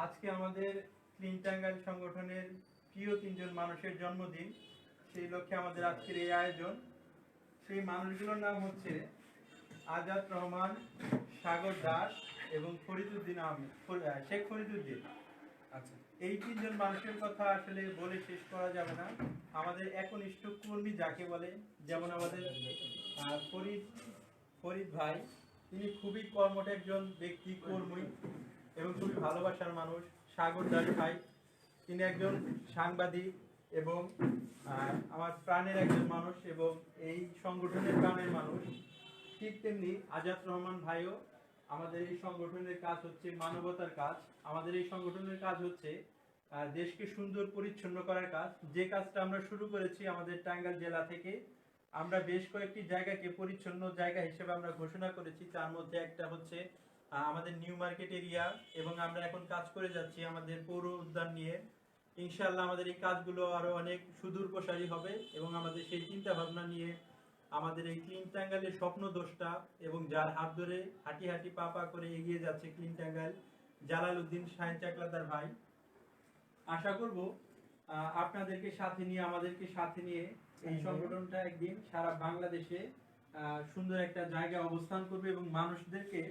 আজকে আমাদের ক্লিন টাঙ্গাইল সংগঠনের প্রিয় তিনজন মানুষের জন্মদিন। সেই লক্ষ্যে আমাদের আজকের এই আয়োজন। সেই মানুষগুলোর নাম হচ্ছে আজাদ রহমান, সাগর দাস এবং ফরিদউদ্দিন আহমেদ, শেখ ফরিদউদ্দিন। আচ্ছা, এই তিনজন মানুষের কথা আসলে বলে শেষ করা যাবে না। আমাদের একনিষ্ঠ কর্মী যাকে বলে, যেমন আমাদের ফরিদ ভাই, তিনি খুবই কর্মঠ একজন ব্যক্তি, কর্মী এবং খুবই ভালোবাসার মানুষ। সাগর দাস ভাই, তিনি একজন সাংবাদিক এবং আমার প্রাণের একজন মানুষ এবং এই সংগঠনের প্রাণের মানুষ। ঠিক তেমনি আজাদ রহমান ভাইও, আমাদের এই সংগঠনের কাজ হচ্ছে মানবতার কাজ। আমাদের এই সংগঠনের কাজ হচ্ছে দেশকে সুন্দর পরিচ্ছন্ন করার কাজ। যে কাজটা আমরা শুরু করেছি আমাদের টাঙ্গাইল জেলা থেকে। আমরা বেশ কয়েকটি জায়গাকে পরিচ্ছন্ন জায়গা হিসেবে আমরা ঘোষণা করেছি। তার মধ্যে একটা হচ্ছে আমাদের নিউ মার্কেট এরিয়া, এবং আমরা এখন কাজ করে যাচ্ছি আমাদের পৌর উদ্যান নিয়ে। ইনশাআল্লাহ আমাদের এই কাজগুলো আরো অনেক সুদূর প্রসারী হবে এবং আমাদের সেই চিন্তা ভাবনা নিয়ে আমাদের এই ক্লিন টাঙ্গাইলের স্বপ্ন দোষটা, এবং যার হাত ধরে হাঁটি হাঁটি পা পা করে এগিয়ে যাচ্ছে ক্লিন টাঙ্গাইল, জালালউদ্দিন শাহিন চাকলাদার ভাই। আশা করব আপনাদেরকে সাথে নিয়ে, আমাদেরকে সাথে নিয়ে এই সংগঠনটা একদিন সারা বাংলাদেশে সুন্দর একটা জায়গায় অবস্থান করবে এবং মানুষদেরকে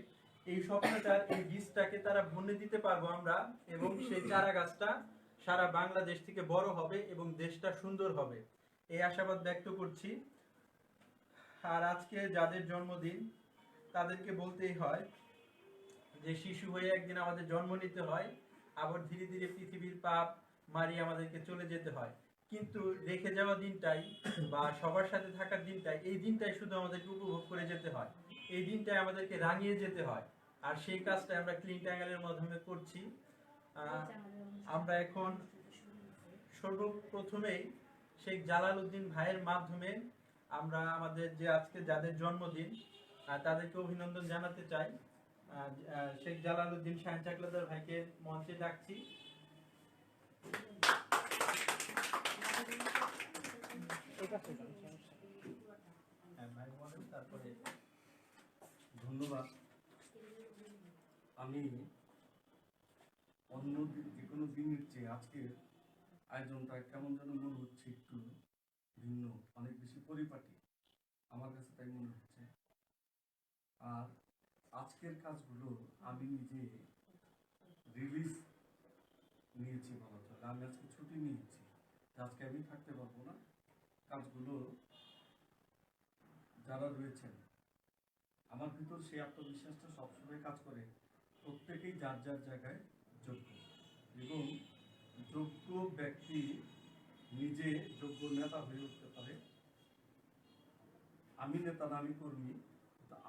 এই স্বপ্নটার এই বীজটাকে তারা বুনে দিতে পারবো আমরা, এবং সেই চারা গাছটা সারা বাংলাদেশ থেকে বড় হবে এবং দেশটা সুন্দর হবে, এই আশাবাদ ব্যক্ত করছি। আর আজকে যাদের জন্মদিন, তাদেরকে বলতেই হয় যে শিশু হয়ে একদিন আমাদের জন্ম নিতে হয়, আবার ধীরে ধীরে পৃথিবীর পাপ মারিয়ে আমাদেরকে চলে যেতে হয়। কিন্তু রেখে যাওয়া দিনটাই বা সবার সাথে থাকার দিনটাই, এই দিনটাই শুধু আমাদেরকে উপভোগ করে যেতে হয়, এই দিনটাই আমাদেরকে রাঙিয়ে যেতে হয়। আর সেই কাজটা আমরা ক্লিন টাঙ্গাইলের মাধ্যমে করছি। আমরা এখন সর্বপ্রথমেই শেখ জালালউদ্দিন ভাইয়ের মাধ্যমে আমরা আমাদের যে আজকে যাদের জন্মদিন তাদেরকে অভিনন্দন জানাতে চাই। শেখ জালালউদ্দিন শাহিন চাকলাদার ভাইকে মঞ্চে ডাকছি। তারপরে ধন্যবাদ। আমি অন্য যে কোনো দিনের চেয়ে আজকের আয়োজনটা কেমন যেন মনে হচ্ছে একটু ভিন্ন, অনেক বেশি পরিপাটি আমার কাছে তাই মনে হচ্ছে। আর আজকের কাজগুলো আমি নিজে রিলিজ নিয়েছি বলা চলে। আমি আজকে ছুটি নিয়েছি, আজকে আমি থাকতে পারবো না। কাজগুলো যারা রয়েছেন আমার ভিতর সেই আত্মবিশ্বাসটা সবসময় কাজ করে, প্রত্যেকেই যার যার জায়গায় যোগ্য, এবং যোগ্য ব্যক্তি নিজে যোগ্য নেতা হয়ে উঠতে পারে। আমি নেতা না, আমি কর্মী।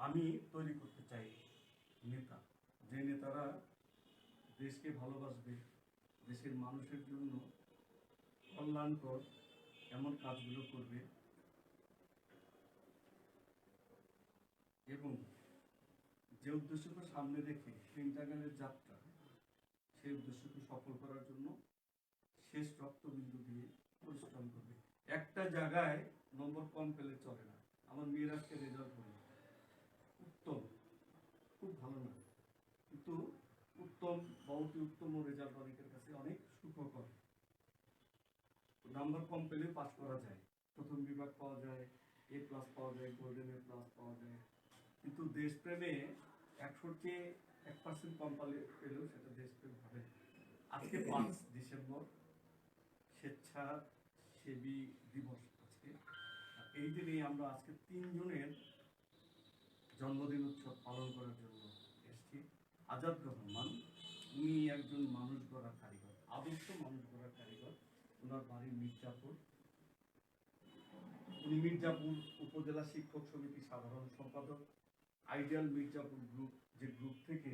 আমি তৈরি করতে চাই নেতা, যে নেতারা দেশকে ভালোবাসবে, দেশের মানুষের জন্য কল্যাণকর এমন কাজগুলো করবে, এবং যে উদ্দেশ্যকে সামনে রেখে ক্লিন টাঙ্গাইলের যাত্রা, সেই উদ্দেশ্যকে সফল করার জন্য শেষ রক্তবিন্দু দিয়ে পরিশ্রম করবে। একটা জায়গায় নম্বর কম পেলে চলে না। আমার মেয়ের আজকে রেজাল্ট হলো উত্তম, খুব ভালো না, কিন্তু উত্তম বা অতি উত্তম রেজাল্ট অনেকের কাছে অনেক সুখকর। নাম্বার কম পেলে পাস করা যায়, প্রথম বিভাগ পাওয়া যায়, A+ পাওয়া যায়, গোল্ডেন A+ পাওয়া যায়। কিন্তু দেশপ্রেমে 100% কম পেলেও সেটা দেশপ্রেম হবে। আজকে 5 ডিসেম্বর স্বেচ্ছাসেবী দিবস। আজকে এই দিনে আমরা আজকে 3 জনের জন্মদিন উৎসব পালন করার জন্য এসেছি। আজাদ রহমান, উনি একজন মানুষ গড়ার কারিগর, আদর্শ মানুষ গড়ার কারিগর। ওনার বাড়ি মির্জাপুর। উনি মির্জাপুর উপজেলা শিক্ষক সমিতির সাধারণ সম্পাদক। আইডিয়াল মির্জাপুর গ্রুপ, যে গ্রুপ থেকে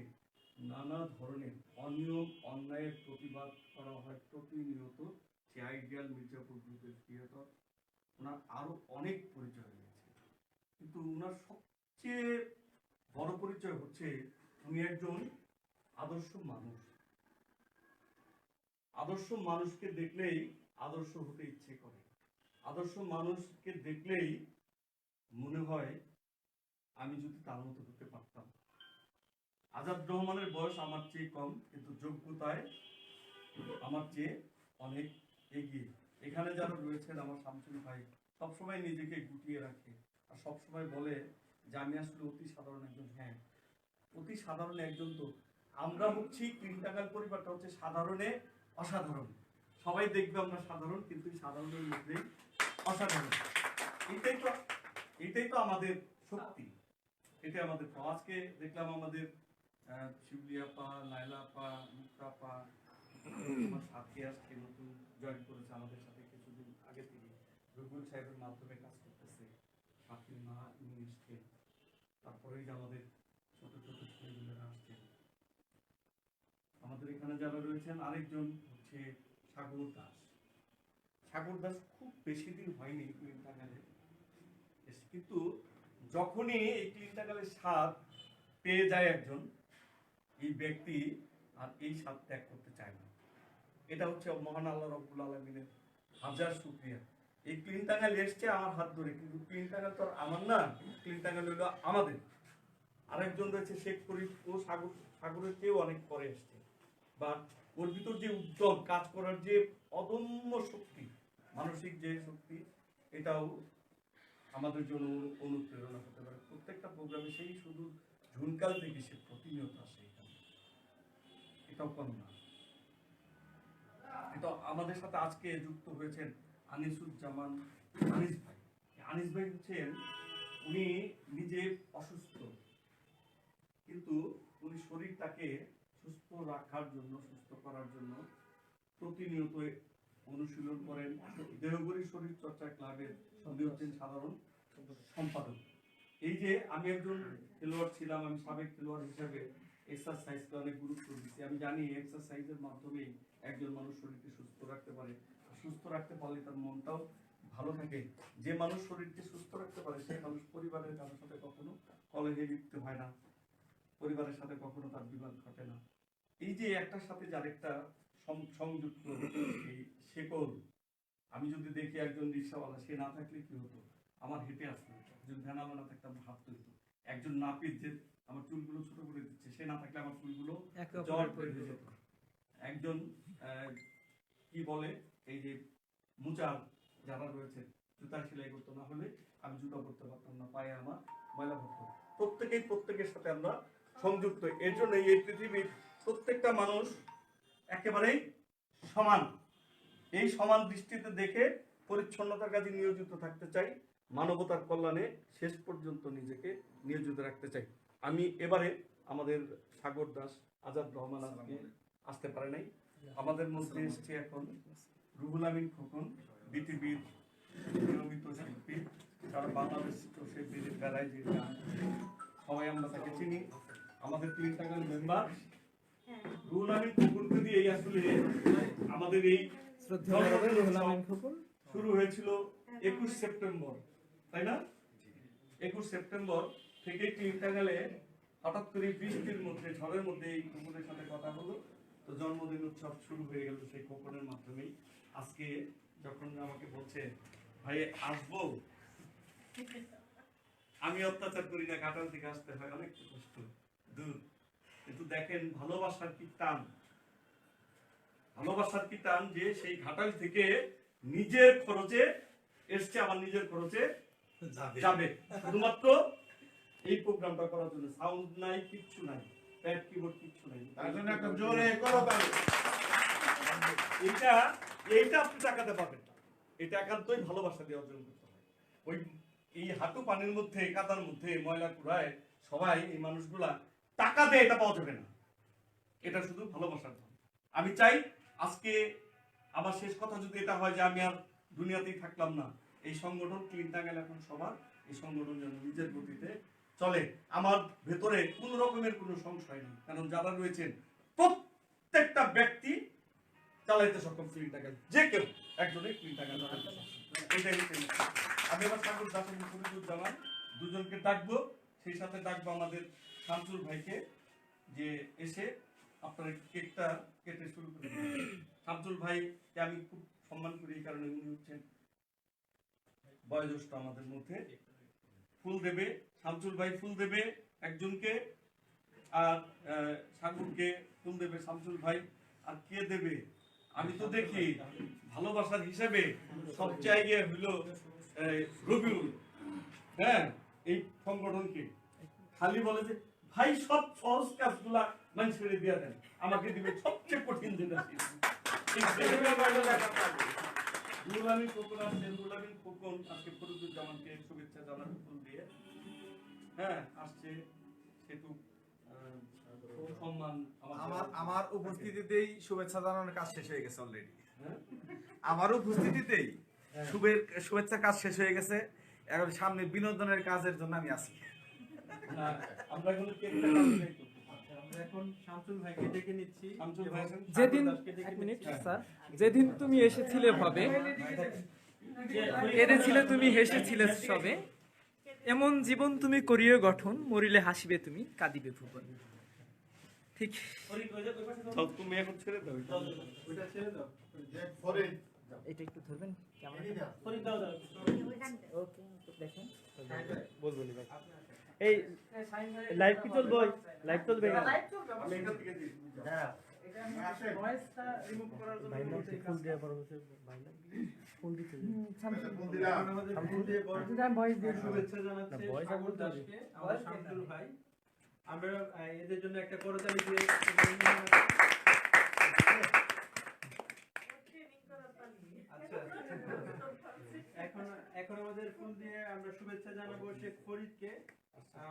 নানা ধরনের অনিয়ম অন্যায়ের প্রতিবাদ করা হয় প্রতিনিয়ত, সে আইডিয়াল মির্জাপুর গ্রুপের ক্রিয়েটর। ওনার আরো অনেক পরিচয় রয়েছে, কিন্তু ওনার সবচেয়ে বড় পরিচয় হচ্ছে উনি একজন আদর্শ মানুষ। আদর্শ মানুষকে দেখলেই আদর্শ হতে ইচ্ছে করে। আদর্শ মানুষকে দেখলেই মনে হয় আমি যদি তার মতো হতে পারতাম। আজাদ রহমানের বয়স আমার চেয়ে কম, কিন্তু যোগ্যতায় আমার চেয়ে অনেক এগিয়ে। এখানে যারা রয়েছেন, আমার শামসুল ভাই সবসময় নিজেকে গুটিয়ে রাখে আর সবসময় বলে যে আমি আসলে অতি সাধারণ একজন। হ্যাঁ, অতি সাধারণ একজন। তো আমরা হচ্ছি ক্লিনটাঙ্গাল পরিবারটা হচ্ছে সাধারণে অসাধারণ। সবাই দেখবে আমরা সাধারণ, কিন্তু সাধারণের মধ্যে অসাধারণ। এটাই তো আমাদের শক্তি, এটাই আমাদের। আজকে দেখলাম আমাদের শিবলি আপা, লাইলা আপা, মুক্তা আপা আমার সাথে আসছে, নতুন জয়েন করেছে আমাদের সাথে কিছুদিন আগে থেকে, রবিউল সাহেবের মাধ্যমে কাজ করতেছে। সাথীর মা উনি এসছেন, তারপরে যে আমাদের ছোট ছোট ছেলেগুলোরা আসছেন। আমাদের এখানে যারা রয়েছেন, আরেকজন হচ্ছে সাগর দাস। সাগর দাস খুব বেশি দিন হয়নি ক্লিনটাঙ্গালে, কিন্তু যখনই এই ক্লিনটাঙ্গালের স্বাদ পেয়ে যায় একজন, এই ব্যক্তি আর এই স্বাদ ত্যাগ করতে চায় না। এটা হচ্ছে মহান আল্লাহ রাব্বুল আলামিনের হাজার শুকরিয়া। এই ক্লিনটাঙ্গাল এসছে আমার হাত ধরে, কিন্তু ক্লিনটাঙ্গাল তো আর আমার না, ক্লিনটাঙ্গাল হলো আমাদের। আরেকজন রয়েছে শেখ ফরিদ, ও সাগরের চেয়েও অনেক পরে এসছে, বা ওর ভিতর যে উদ্যম, কাজ করার যে অদম্য শক্তি, মানসিক যে শক্তি, এটাও আমাদের জন্য অনুপ্রেরণা হতে পারে। প্রত্যেকটা প্রোগ্রামে সেই শুধু ঝুনকাল থেকে সে প্রতিনিয়ত আসে এখানে, এটাও কম না। এটা আমাদের সাথে আজকে যুক্ত হয়েছেন আনিসুজ্জামান আনিস ভাই। আনিস ভাই হচ্ছেন, উনি নিজে অসুস্থ, কিন্তু উনি শরীরটাকে সুস্থ রাখার জন্য, সুস্থ করার জন্য প্রতিনিয়ত অনুশীলন করেন। দেহগড়ি শরীর চর্চা ক্লাবের উনি হচ্ছেন সাধারণ সম্পাদক। এই যে আমি একজন খেলোয়াড় ছিলাম, আমি সাবেক খেলোয়াড় হিসেবে এক্সারসাইজকে অনেক গুরুত্ব দিচ্ছি। আমি জানি এক্সারসাইজের মাধ্যমেই একজন মানুষ শরীরকে সুস্থ রাখতে পারে। সুস্থ রাখতে পারলে তার মনটাও ভালো থাকে। যে মানুষ শরীরকে সুস্থ রাখতে পারে, সেই মানুষ পরিবারের কারোর সাথে কখনো কলহে লিপ্ত হয় না, পরিবারের সাথে কখনো তার বিবাদ ঘটে না। এই যে একটার সাথে আরেকটা সংযুক্ত এই শেকল। আমি যদি দেখি একজন রিক্সাওয়ালা, সে না থাকলে কি হতো, আমার হেঁটে আসতো। একজন ভ্যানাওয়ালা না থাকলে আমার হাঁটতে হতো। একজন নাপিত যে আমার চুলগুলো ছোট করে দিচ্ছে, সে না থাকলে আমার চুলগুলো জট হয়ে যেত। একজন কি বলে, এই যে মুচার যারা রয়েছে, জুতা সেলাই করতে না হলে আমি জুতা করতে পারতাম না, পায়ে আমার ময়লা পড়তো। প্রত্যেকের সাথে আমরা সংযুক্ত। এর জন্য এই পৃথিবীর প্রত্যেকটা মানুষ একেবারেই সমান। এই সমান দৃষ্টিতে দেখে পরিচ্ছন্নতার কাজে নিয়োজিত থাকতে চাই, মানবতার কল্যাণে শেষ পর্যন্ত নিজেকে নিয়োজিত রাখতে চাই। আমি এবারে আমাদের সাগর দাস, আজাদ রহমান আজকে আসতে পারে নাই, আমাদের মধ্যে এসছে এখন রুহুল আমিন খোকন, বিটিভির নিয়মিত শিল্পী, সারা বাংলাদেশ সে বেড়ায়, যে সবাই আমরা তাকে চিনি, আমাদের ক্লিনটাঙ্গাল মেম্বার। রুহুল আমিন খোকনকে দিয়ে আসলে আমাদের এই শুরু হয়েছিল 21 সেপ্টেম্বর, তাই না? 21 সেপ্টেম্বর থেকে ক্লিনটাঙ্গালে হঠাৎ করে বৃষ্টির মধ্যে, ঝড়ের মধ্যে এই খোকনের সাথে কথা হলো, তো জন্মদিন উৎসব শুরু হয়ে গেল সেই খোকনের মাধ্যমেই। আজকে যখন আমাকে বলছে ভাই আসবো, আমি অত্যাচার করি না, ঘাটাল থেকে আসতে হয়, অনেক কষ্ট দূর, কিন্তু দেখেন ভালোবাসার কি টান, ভালোবাসার কি টান, যে সেই ঘাটাল থেকে নিজের খরচে এসছে, আমার নিজের খরচে যাবে, শুধুমাত্র এই প্রোগ্রামটা করার জন্য। সাউন্ড নাই, কিচ্ছু নাই, প্যাড কিবোর্ড কিচ্ছু নাই, তার জন্য একটা জোরে করতালি। এইটা আপনি টাকাতে পাবেন না, এটা একান্তই ভালোবাসা দিয়ে অর্জন করতে হয়। ওই এই হাঁটু পানির মধ্যে, কাদার মধ্যে, ময়লা কুড়ায় সবাই, এই মানুষগুলা টাকা দিয়ে এটা পাওয়া যাবে না, এটা শুধু ভালোবাসার ধন। আমি চাই আজকে আমার শেষ কথা যদি এটা হয় যে আমি আর দুনিয়াতেই থাকলাম না, এই সংগঠন ক্লিনটাঙ্গাল এখন সবার, এই সংগঠন যেন নিজের গতিতে চলে। আমার ভেতরে কোন রকমের কোনো সংশয় নেই, কারণ যারা রয়েছেন প্রত্যেকটা ব্যক্তি চালাইতে সক্ষম ক্লিনটাঙ্গাল, যে কেউ একজনের ক্লিনটাঙ্গাল চালাইতে সক্ষম। এটাই আমি আবার সাগর দাস এবং ফরিদুজ্জামান দুজনকে ডাকবো, সেই সাথে ডাকবো আমাদের শামসুল ভাইকে, যে এসে আপনার কেকটা কেটে শুরু করে দিবেন। শামসুল ভাইকে আমি খুব সম্মান করি, এই কারণে উনি হচ্ছেন বয়োজ্যেষ্ঠ আমাদের মধ্যে। ফুল দেবে শামসুল ভাই, ফুল দেবে একজনকে, আর সাগরকে ফুল দেবে শামসুল ভাই, আর কে দেবে আমি তো দেখি ভালোবাসার হিসেবে সব জায়গায় হইল রবিউল। হ্যাঁ, এই সংগঠনকে খালি বলে যে ভাই সব সহজ কাজগুলা মানুষের দিয়ে দেন, আমাকে দিবে সবচেয়ে কঠিন যেটা ছিল। রুহুল আমিন খোকন আসছে, রুহুল আমিন খোকন আজকে ফরিদুজ্জামানকে শুভেচ্ছা জানানো ফুল দিয়ে। হ্যাঁ, আসছে সেতু সম্মান আমার উপস্থিতিতেই শুভেচ্ছা জানানোর কাজ শেষ হয়ে গেছে অলরেডি। আমার উপস্থিতিতেই শুভেচ্ছা কাজ শেষ হয়ে গেছে। এখন সামনে বিনোদনের কাজের জন্য আমি আছি। আমরা এখন কেকটা কাটতে যাই তো। আমরা এখন শামসুল ভাইকে ডেকে নিচ্ছি। শামসুল ভাই আছেন? যেদিন এক মিনিট স্যার, যেদিন তুমি এসেছিলে ভাবে কেঁদেছিলে তুমি, হেসেছিলে সবে, এমন জীবন তুমি করিয়ে গঠন, মরিলে হাসিবে তুমি, কাঁদিবে ভুবন। ঠিক সব তুমি এখন ছেড়ে দাও। ওইটা ছেড়ে দাও। এটা একটু ধরবেন ক্যামেরা। ওকে, দেখেন এই লাইভ কি চলবে? লাইভ চলবে না? আমি এখান থেকে দিই। ভয়েসটা রিমুভ করার জন্য ফুল দিয়ে বড় হচ্ছে ভাইলা ফুল দিতে আমাদের ফুল দিয়ে বড় ভয়েস দিয়ে শুভেচ্ছা জানাচ্ছি ভয়েস সাগর দাসকে, আমাদের শামসুল ভাই। আমরা এদের জন্য একটা করতালি দিয়ে আচ্ছা, এখন এখন আমাদের ফুল দিয়ে আমরা শুভেচ্ছা জানাবো শেখ ফরিদকে।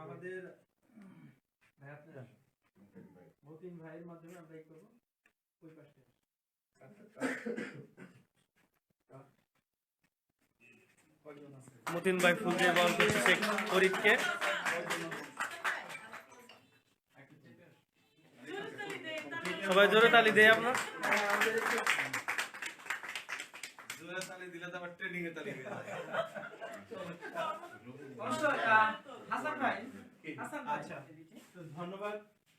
আমাদের ভাই আপনারা মতিন ভাইয়ের মাধ্যমে আমরা এই করবো। ওই পাশে মতিন ভাই ফুল দিয়ে বরণ করছে শেখ ফরিদকে। সবাই জোরে তালি দেয় আপনার। জোরে তালি দিলে তো আবার ট্রেনিং এ তালি দিতে হয়। আচ্ছা, তো ধন্যবাদ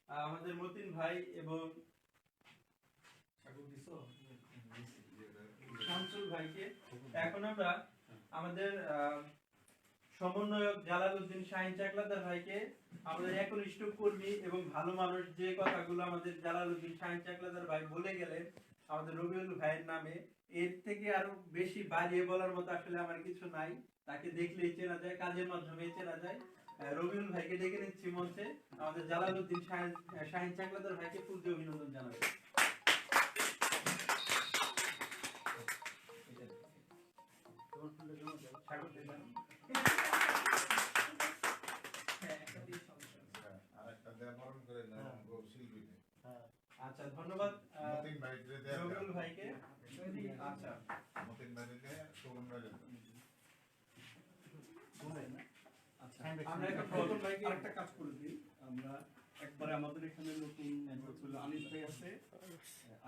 আমাদের মতিন ভাই এবং শামসুল ভাইকে। এখন আমরা আমাদের সমন্বয়ক জালালউদ্দিন শাহিন চাকলাদার ভাইকে, আমাদের একনিষ্ঠ কর্মী এবং ভালো মানুষ, যে কথাগুলো আমাদের জালালউদ্দিন শাহিন চাকলাদার ভাই বলে গেলেন আমাদের রবিউল ভাইয়ের নামে, এর থেকে আরো বেশি বাড়িয়ে বলার মতো আসলে আমার কিছু নাই। তাকে দেখলেই চেনা যায়, কাজের মাধ্যমে চেনা যায়। রবিউল ভাইকে ডেকে নিচ্ছি মঞ্চে। আমাদের জালালউদ্দিন শাহিন চাকলাদার ভাইকে ফুল দিয়ে অভিনন্দন জানাই। আচ্ছা, ধন্যবাদ রবিউল ভাইকে। আচ্ছা, আমরা একটা প্রথম ভাইকে একটা কাজ করে দিই। আমরা একবারে আমাদের এখানে নতুন হলো আনিস ভাই আছে,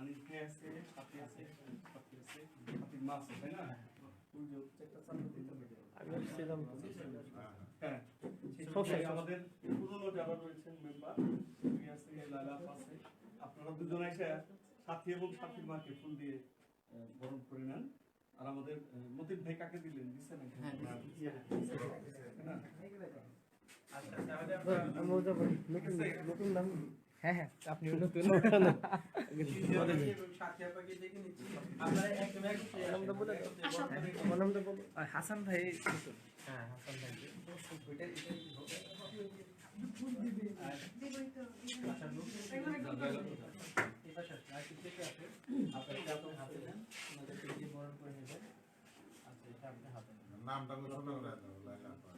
আনিস ভাই আছে, সাথী আছে, সাথী আছে, সাথীর মা আছে, তাই না? ওই যে একটা চাকরি দিতে হবে। হ্যাঁ, সেই আমাদের পুরনো যারা রয়েছেন মেম্বার আছে, লালা আছে, আপনারা দুজন এসে সাথী এবং সাথীর মাকে ফুল দিয়ে বরণ করে নেন। আর আমাদের মতিন ভাই কাকে দিলেন? দিচ্ছেন হ্যাঁ হ্যাঁ, আপনি নতুন হাসান ভাই নতুন। হ্যাঁ, হাসান ভাই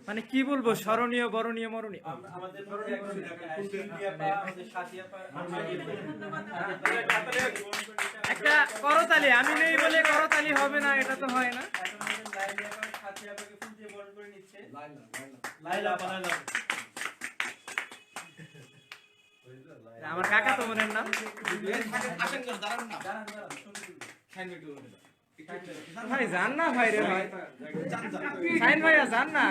মানে কি বলবো, স্মরণীয়, বরণীয়, মরণীয়। আমাদের মধ্যে এখন আমাদের সাথী আপা, একটা করতালি, আমি নেই বলে করতালি হবে না, এটা তো হয় না। এখন আমাদের লাইলা আপা সাথী আপাকে ফুল দিয়ে বরণ করে নিচ্ছে। লাইলা আপা আমার কাকা তো মনের নাম ভাই, যান না ভাই রে ভাই, সাইন ভাইয়া যান না।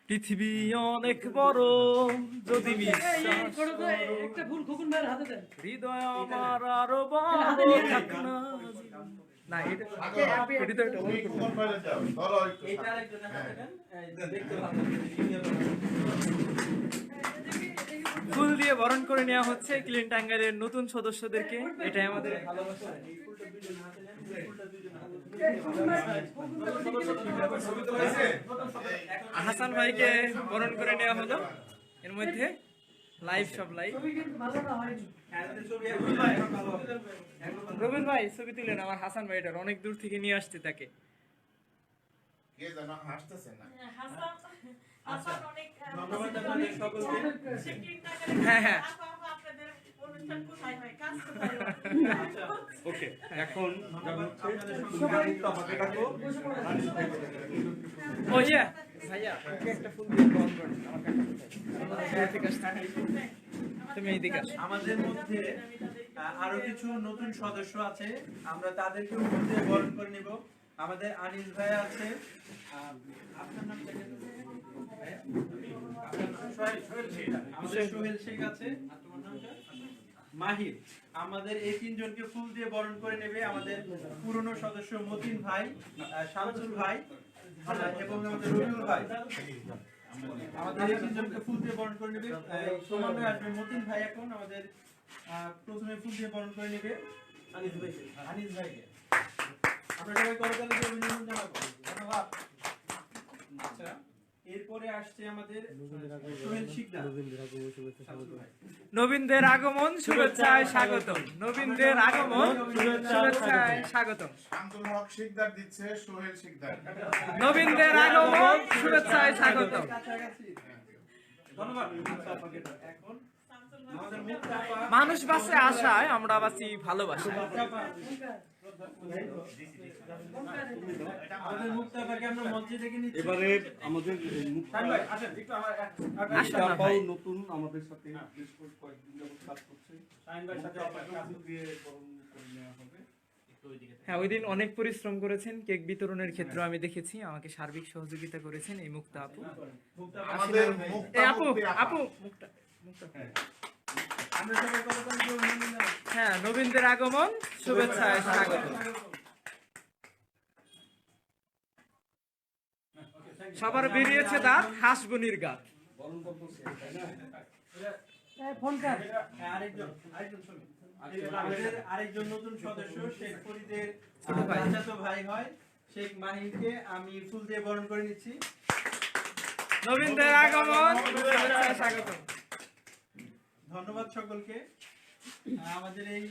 পৃথিবী অনেক বড়, যদি বিশ্বাস হৃদয় আমার আরো বড় থাক না, না এটা এটা তো একটা তুমি কোন বাইরে যাও ধরো একটু এইটা আরেকজন দেখাবেন দেখতে ভালো লাগবে। ফুল দিয়ে বরণ করে নেওয়া হচ্ছে ক্লিন টাঙ্গাইলের নতুন সদস্যদেরকে। এটাই আমাদের ভালোবাসা এই ফুলটা দুইজন হাতে নেন, এই ফুলটা দুইজন হাতে নেন। হাসান ভাইকে বরণ করে নেওয়া হলো। এর মধ্যে লাইভ সব লাইভ। হ্যাঁ, যদি ছবি এখন ভাই, এখন ভালো হবে। রবিন ভাই ছবি তুলেন আমার হাসান ভাইটার, অনেক দূর থেকে নিয়ে আসছে তাকে। কে যেন হাসতেছে না ধন্যবাদ আপনাদের সকলকে। হ্যাঁ হ্যাঁ ওকে, এখন আপনাদের সকলকে ও ইয়া ভাইয়া ওকে একটা ফুল দিয়ে বরণ করে দিন। আমার কাছে থেকে আসছে। তুমি এইদিকে আসো। আমাদের মধ্যে আরো কিছু নতুন সদস্য আছে, আমরা তাদেরকেও মধ্যে বরণ করে নিব। আমাদের আনিস ভাই আছে, আপনার নামটা কি? ভাইয়া? আমাদের সোহেল শেখ আছে, আর তোমার নামটা? মাহির। আমাদের এই তিনজনকে ফুল দিয়ে বরণ করে নেবে আমাদের পুরনো সদস্য মতিন ভাই, শামসুল ভাই এবং আমাদের রবিউল ভাই। আমাদের এই তিনজনকে ফুল দিয়ে বরণ করে নেবে। সমন্বয় আসবে মতিন ভাই। এখন আমাদের প্রথমে ফুল দিয়ে বরণ করে নেবে আনিস ভাইকে। আমরা সবাই করতালি দিয়ে অভিনন্দন জানাবো। ধন্যবাদ। আচ্ছা, এরপরে আসছে আমাদের সোহেল শিকদার। নবীনদের আগমন শুভেচ্ছায় স্বাগতম। নবীনদের আগমন শুভেচ্ছায় স্বাগতম। শামসুল হক শিকদার দিচ্ছে সোহেল শিকদার নবীনদের আগমন শুভেচ্ছায় স্বাগতম। কাছাকাছি। ধন্যবাদ। এখন আমাদের মুক্তাপা, মানুষ বাঁচে আশায়, আমরা বাঁচি ভালোবাসা। আমাদের মুক্তাপাকে আমরা মঞ্চে ডেকে নিচ্ছি। এবারে আমাদের শাহিন ভাই, আসেন, একটু আমার আসেন না মুক্তাপাও ভাই। নতুন আমাদের সাথে বেশ কয়েকদিন যাবত কাজ করছে। শাহিন ভাইয়ের সাথে আপনাকে ফুল দিয়ে বরণ করে নেওয়া হবে। হ্যাঁ, ওই দিন অনেক পরিশ্রম করেছেন। কেক বিতরণের ক্ষেত্রে আমি দেখেছি আমাকে সার্বিক সহযোগিতা করেছেন এই মুক্তা আপু। মুক্তাপা, আমাদের এই আপু মুক্তামুক্তি আপা। আপু মুক্তা আমরা সবাই করতালি দিয়ে অভিনন্দন জানাই। হ্যাঁ, নবীনদের আগমন শুভেচ্ছায় স্বাগতম। সবার বেরিয়েছে দাঁত, হাঁসবনির গাত। বরণপত্র শেষ, তাই না? আরেকজন শুনুন। আমাদের আরেকজন নতুন সদস্য শেখ ফরিদের ছোট ভাই। চাচাতো ভাই হয় শেখ মাহিরকে আমি ফুল দিয়ে বরণ করে নিচ্ছি। নবীনদের আগমন শুভেচ্ছায় স্বাগতম। ধন্যবাদ সকলকে। আমাদের এই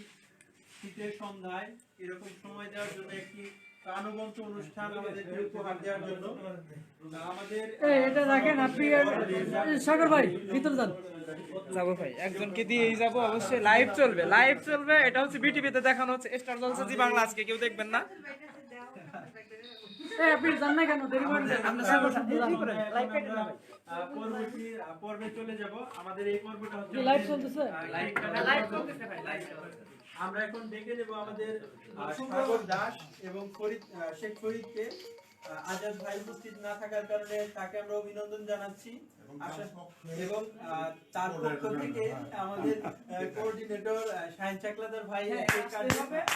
শীতের সন্ধ্যায় এরকম সময় দেওয়ার জন্য একটি প্রাণবন্ত অনুষ্ঠান আমাদেরকে উপহার দেওয়ার জন্য আমাদের এটা রাখেন আপনি সাগর ভাই ভিতরে যান। যাবো ভাই, একজনকে দিয়েই যাবো। অবশ্যই লাইভ চলবে, লাইভ চলবে। এটা হচ্ছে বিটিভিতে দেখানো হচ্ছে, স্টার জলসা জি বাংলা। আজকে কেউ দেখবেন না। আপনি যান না কেন দেরি করেন? পরবর্তী পর্বে চলে যাব। আমাদের এই পর্বটা হচ্ছে লাইভ চলতেছে? আমরা এখন ডেকে নেব আমাদের সাগর দাস এবং ফরিদ শেখ ফরিদকে। আজাদ ভাই উপস্থিত না থাকার কারণে তাকে আমরা অভিনন্দন জানাচ্ছি। এবং তার পক্ষ থেকে আমাদের কোঅর্ডিনেটর শাহিন চাকলাদার ভাই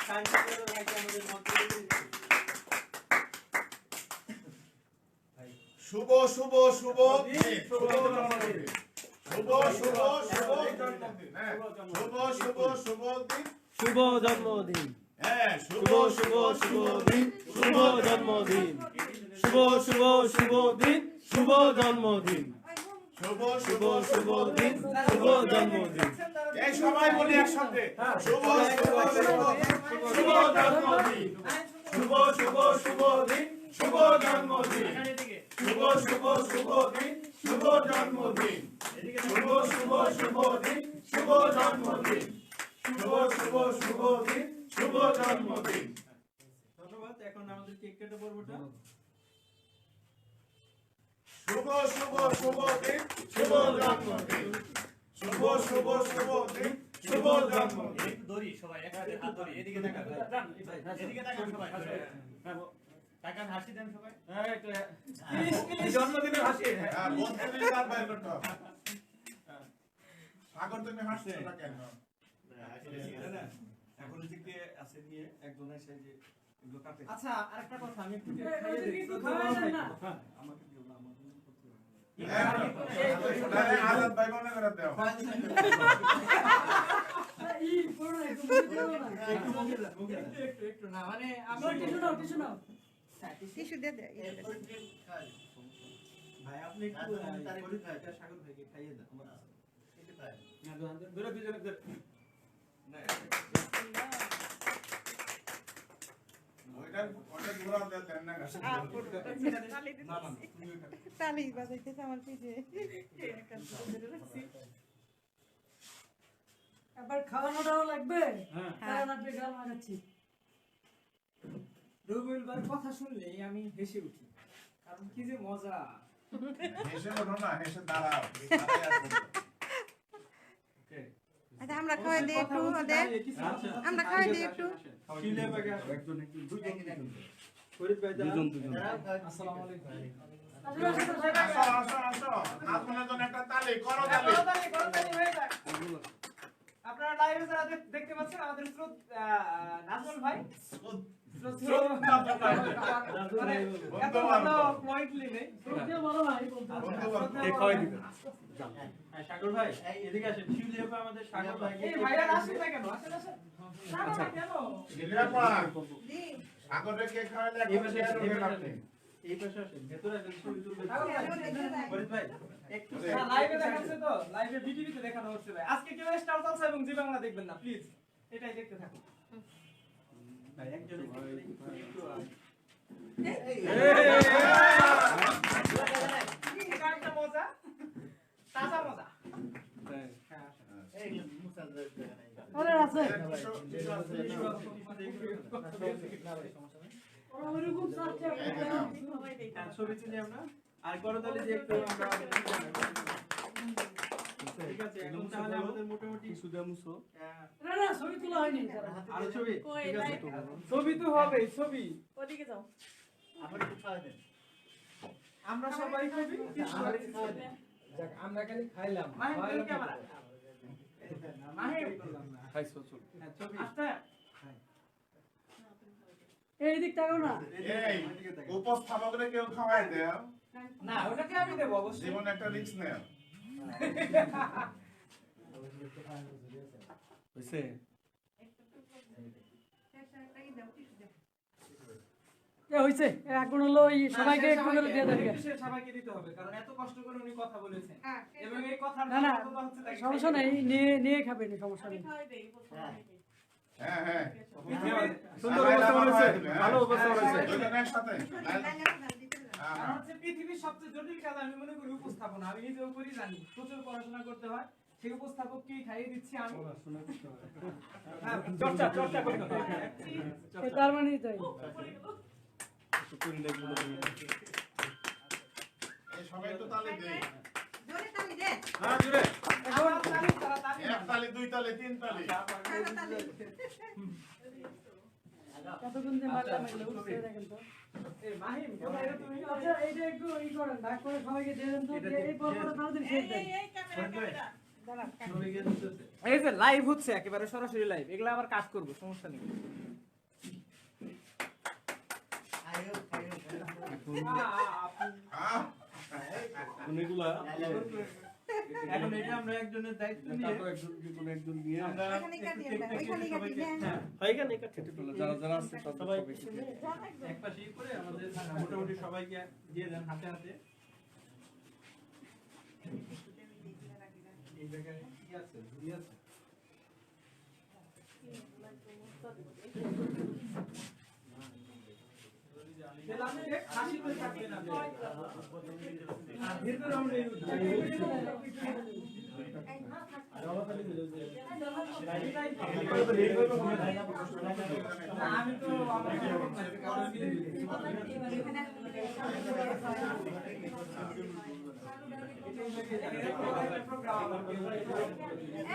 শাহিন চাকলাদার ভাইকে আমাদের মঞ্চে ডেকে নিচ্ছি। শুভ শুভ শুভ দিন। শুভ শুভ শুভ শুভ দিন। হ্যাঁ, শুভ শুভ শুভ দিন। শুভ জন্মদিন, হ্যাঁ, শুভ শুভ শুভ শুভ দিন, শুভ জন্মদিন, শুভ শুভ শুভ দিন, শুভ জন্মদিন, শুভ শুভ শুভ দিন, শুভ জন্মদিন, এই সবাই বলি একসাথে শুভ শুভ শুভ শুভ জন্মদিন। শুভ শুভ শুভ দিন, শুভ জন্মদিন। শুভ শুভ শুভ দিন, শুভ জন্মদিন। শুভ শুভ শুভ দিন, শুভ জন্মদিন। শুভ শুভ শুভ দিন, শুভ জন্মদিন। ধন্যবাদ। এখন আমাদের কেক কেটে পর্বটা শুভ শুভ শুভ দিন, শুভ জন্মদিন। শুভ শুভ শুভ দিন, শুভ জন্মদিন। জন্মদিনের হাসি। হ্যাঁ, বন্ধুদের দাঁত বাইর করতে হবে। সাগর তুমি হাসছো না কেন? এখন থেকে আছে নিয়ে একজনের সাথে এগুলো কাটে। আচ্ছা আরেকটা কথা আমি একটু এ, খাইয়ে ওদেরকে দিই। একটু খাওয়াই দেন না। হ্যাঁ, আমাকে দিও না, আমার জন্য করতে হবে। আজাদ ভাই মনে করে দাও ই করো না, একটু মুখে দাও না। একটু মুখে দেন, মুখে দেন। একটু না মানে আমি আমার টিস্যু নাও, টিস্যু নাও। টিস্যু দিয়ে দে ভাই আপনি একটু ফরিদ ভাইকে, সাগর ভাইকে খাইয়ে দেন। ধরে দুজনে ধরে। না, ওইটা ঘোরা দেন না না, না, তুমি ওই কাটে। তালি বাজাইতেছে আমার পিছে এবার খাওয়ানোটাও লাগবে। হ্যাঁ। কারণ আপনি গাল মাখাচ্ছি। রবিউল ভাইয়ের কথা শুনলেই আমি হেসে উঠি, কারণ কি যে মজা। হেসে ওঠো না, হেসে দাঁড়াও। ওকে। আচ্ছা আমরা খাওয়াই দিই একটু ওদের আচ্ছা, আমরা খাওয়াই দিই একটু শিউলি আপাকে আসো। একজন একজন দুজন দুজন। ফরিদ ভাই দাঁড়ান। দুজন দুজন। আসসালামু আলাইকুম। আসো, আসো, আসো। আসো, আসো, আসো। আপনার জন্য একটা তালি, করো তালি। আপনারা লাইভে যারা দেখতে পাচ্ছেন আমাদের স্রোত নাজমুল ভাই মানে এত ভালো পয়েন্টলি নেই। সত্যি বলো ভাই, বলতে হবে। এ খাওয়াই দিবেন। হ্যাঁ, সাগর ভাই এদিকে আসেন। শিউলি আপা আমাদের সাগর ভাইকে এই ভাইরা আসেন না কেন? আসেন আসেন। না, না, না, কেন? দিদিরাপা, সাগরে কে খাওয়াইলে এই এখন পাশে শেয়ার আসেন, হবে এই পাশে আপনি। আসেন। এই পাশে আসেন, ভেতরে আসেন, ছবি তুলবেন। সাগর ভাই, ফরিদ ভাই একটু না, লাইভে দেখাচ্ছে তো, লাইভে বিটিভিতে দেখানো হচ্ছে ভাই। আজকে কেউ স্টার জলসা এবং জি বাংলা দেখবেন না প্লিজ, এটাই দেখতে থাকুন। ভাই একজন একটু এটা একটা মজা, তাজা মজা। হ্যাঁ। হ্যাঁ, আসেন। আরে আছে। ওরা ওইরকম চাচ্ছে আপনি দাও। হ্যাঁ, ছবি তুলি আমরা। আর করতালি দিয়ে একটু আমরা ঠিক আছে, এখন তাহলে আমাদের মোটামুটি সুদা মুসো। না, না, ছবি তোলা হয়নি। আরো ছবি ঠিক আছে তো। ছবি তো হবে, ছবি। ওদিকে যাও আমরা সবাই ছবি। আমরা খালি খাইলাম মাহিম তুমি ক্যামেরা। মাহিম খাইছো চল। হ্যাঁ, ছবি আস্তে। এই দিক তাকাও না। এই, উপস্থাপকরে কেউ খাওয়াই দেও। না, ওটাকে আমি দেবো অবশ্যই। জীবন একটা রিস্ক নেও। হইছে? এ হইছে। এখন হলো ওই সবাইকে একটু করে দিয়ে দেবে। সবাইকে দিতে হবে, কারণ এত কষ্ট করে উনি কথা বলেছেন এবং এই কথার না, না, সত্যতা হচ্ছে তাকে সমস্যা নেই, নিয়ে নিয়ে খাবে না, সমস্যা নেই। হ্যাঁ, হ্যাঁ। সুন্দর উপস্থাপন হয়েছে। ভালো উপস্থাপন হয়েছে। দুজনে একসাথে। হ্যাঁ, কারণ হচ্ছে পৃথিবীর সবচেয়ে জটিল কাজ আমি মনে করি উপস্থাপনা। আমি নিজেও করি, জানি প্রচুর পড়াশোনা করতে হয়। সেই উপস্থাপককেই খাইয়ে দিচ্ছি আমি। হ্যাঁ, চর্চা চর্চা করতে হবে। এ তার মানে তাই। এই সবাই তো তালি দেই। জোরে তালি দে হ্যাঁ, জুড়ে। আমার তালি, তারা তালি না। এক তালি, দুই তালি, তিন তালি। তালি কতক্ষণ যে মারলাম এগুলো বুঝতে দেখেন তো। এই মাহিম, কোথায় এটা তুমি? আচ্ছা, এইটা একটু ই করেন, ভাগ করে সবাইকে দিয়ে দেন তো, দিয়ে এই পর্বটা তাড়াতাড়ি শেষ দেন। ছবি গিয়ে দিতেছে। এই যে লাইভ হচ্ছে, একেবারে সরাসরি লাইভ। এগুলা আবার কাট করব, সমস্যা নেই। হ্যাঁ। অনেকগুলা এখন এটা আমরা একজনের দায়িত্ব নিয়ে তারপর একজন কি কোনো একজন নিয়ে আমরা এখানে একটু কাটি কেক আমরা, টেক ওইখানে কেটে কাটি, সবাইকে হ্যাঁ। হ্যাঁ কেটে ফেলো। যারা যারা আছে তাদের সবাই সবাইকে এক পাশে করে আমাদের মোটামুটি সবাইকে দিয়ে দেন হাতে হাতে। এই জায়গায় কি আছে? ঝুড়ি আছে? হাসি তো থাকবে না। আর ভেতরে আমরা এই আমি তো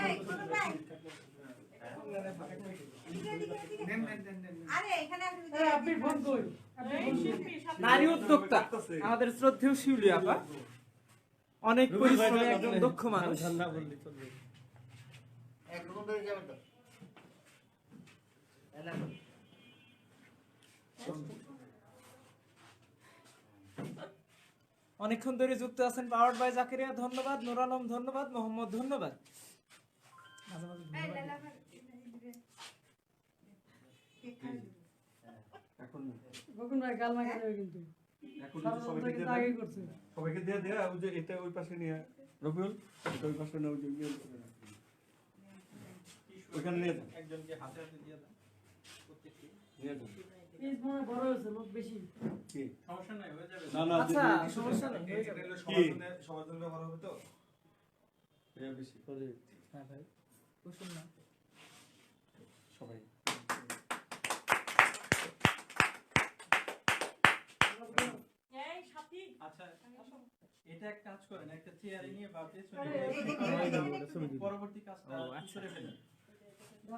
এই কোন ভাই আরে এখানে এ, আপনি ফোন কই? আপনি ফোন কই? নারী উদ্যোক্তা আমাদের শ্রদ্ধেয় শিউলি আপা, অনেক পরিশ্রমী একজন দক্ষ মানুষ। ঠান্ডা বললি চলবে। অনেকক্ষণ ধরে যুক্ত আছেন পাওয়ার্ড বাই জাকিরিয়া ধন্যবাদ, নুর আলম ধন্যবাদ, মোহাম্মদ ধন্যবাদ। মাঝে মাঝে ধন্যবাদ। এখন গগন ভাই গাল মাখা দেবে কিন্তু এখন সারা সবাইকে কিন্তু দিয়ে আগেই দেন। করছে সবাইকে দিয়ে দেয়া ওই যে এটা ওই পাশে নিয়ে রবিউল এটা ওই পাশে নিয়ে ওই যে ওইখানে নিয়ে যান একজনকে হাতে হাতে দিয়ে দেন প্রত্যেককে। নিয়ে যান এই মনে বড় হয়েছে লোক বেশি কি সমস্যা নাই, হয়ে যাবে। না না আচ্ছা সমস্যা নেই, হয়ে যাবে। সবার জন্য ব্যবহার হবে তো? এটা বেশি হ্যাঁ ভাই কুসুম না সবাই আচ্ছা, এটা এক কাজ করেন, একটা চেয়ারে নিয়ে বা পেছনে আরে, নিয়ে পরবর্তী কাজটা করে ফেলেন।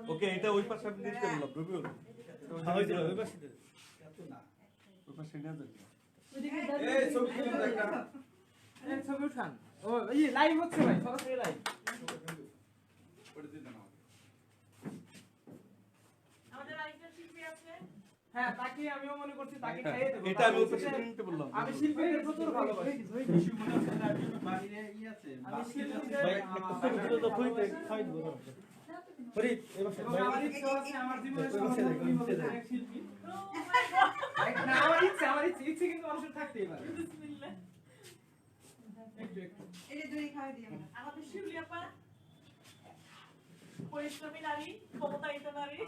ওকে এটা ওই পাশে আমি নিতে বললাম রবিউল ওই পাশে নিয়ে যান ওইদিকে এই ছবি তুলে দাও একটা। এই ছবি উঠান। ও এই লাইভ হচ্ছে ভাই, সরাসরি লাইভ। ওটা দিয়ে দেন আমাকে। আমাদের আরেকটা শিল্পী আছে। হ্যাঁ তাকে আমিও মনে করছি তাকে খাইয়ে দেব। এটা আমি ওই পাশে নিতে বললাম আমি শিল্পীদের প্রচুর ভালোবাসি। কিছু মনে হচ্ছে তার জন্য বাইরে ই আছে, আমি বাস্কেট আছে। শিল্পীদের এবং আমার ইচ্ছে আছে আমার জীবনের সর্বপ্রথম হতে এক শিল্পী। না, আমার ইচ্ছে কিন্তু মানুষের থাকতেই পারে। বিসমিল্লাহ। একটু একটু। এই যে দড়ি খাওয়াই দিই আমরা। আমাদের শিউলি আপা পরিশ্রমী নারী, ক্ষমতায়িত নারী।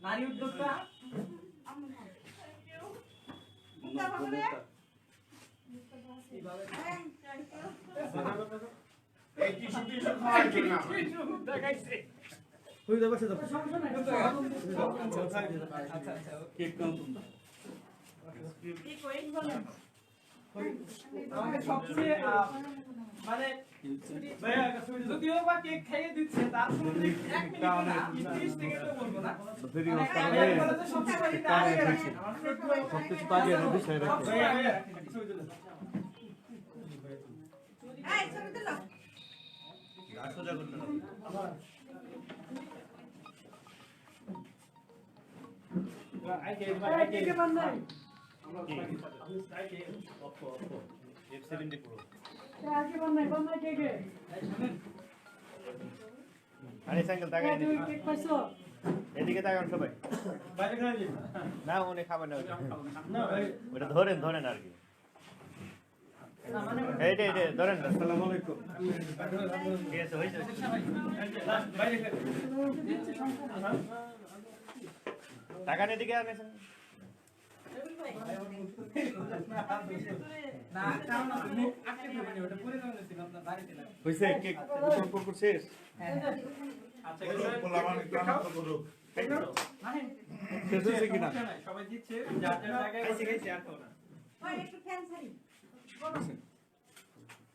নারী উদ্যোক্তা। আমরা খাবো। Thank you. মুক্তা ভাবনে? Thank you. এই টিস্যু টিস্যু খাওয়াই দিও না। দেখাইছে। সমস্যা নাই আচ্ছা আচ্ছা কেক নাও তোমরা কি কই বলেন? আমাকে সবচেয়ে মানে যদিও বা কেক খাইয়ে দিচ্ছে তার শুরুতে 1 মিনিট না 30 সেকেন্ডও বলবো না। দেরি মানে নষ্ট আমি হবে বলে তো সবচেয়ে বলি তা আগে রাখি। সবকিছু বাজিয়ে রেডি করে রাখো এই ছবি তুলো। কে কে বান্ধাই আজকে বান্ধাই কে কে তুমি কেক পাইছো এদিকে তাকান সবাই। বাইরে খাওয়া যাবে। না উনি খাবেন না ওইটা। না ভাই, ওটা ধরেন আর কি। এইটা ধরেন না। আসসালামু আলাইকুম ঠিক আছে হয়েছে। বাইরে খাওয়া। টাকা এদিকে আনেছেন। না কারণ আপনি আটকে থাকবেন ওটা পরে যাবেন আপনার বাড়িতে না। হইছে কেক সম্পর্ক শেষ আচ্ছা, পোলাপান একটু আনন্দ করুক। শেষ হয়েছে কিনা সমস্যা নাই, সবাই দিচ্ছে, যার যার জায়গায় বসে- ওই একটু ফ্যান ছাড়ি।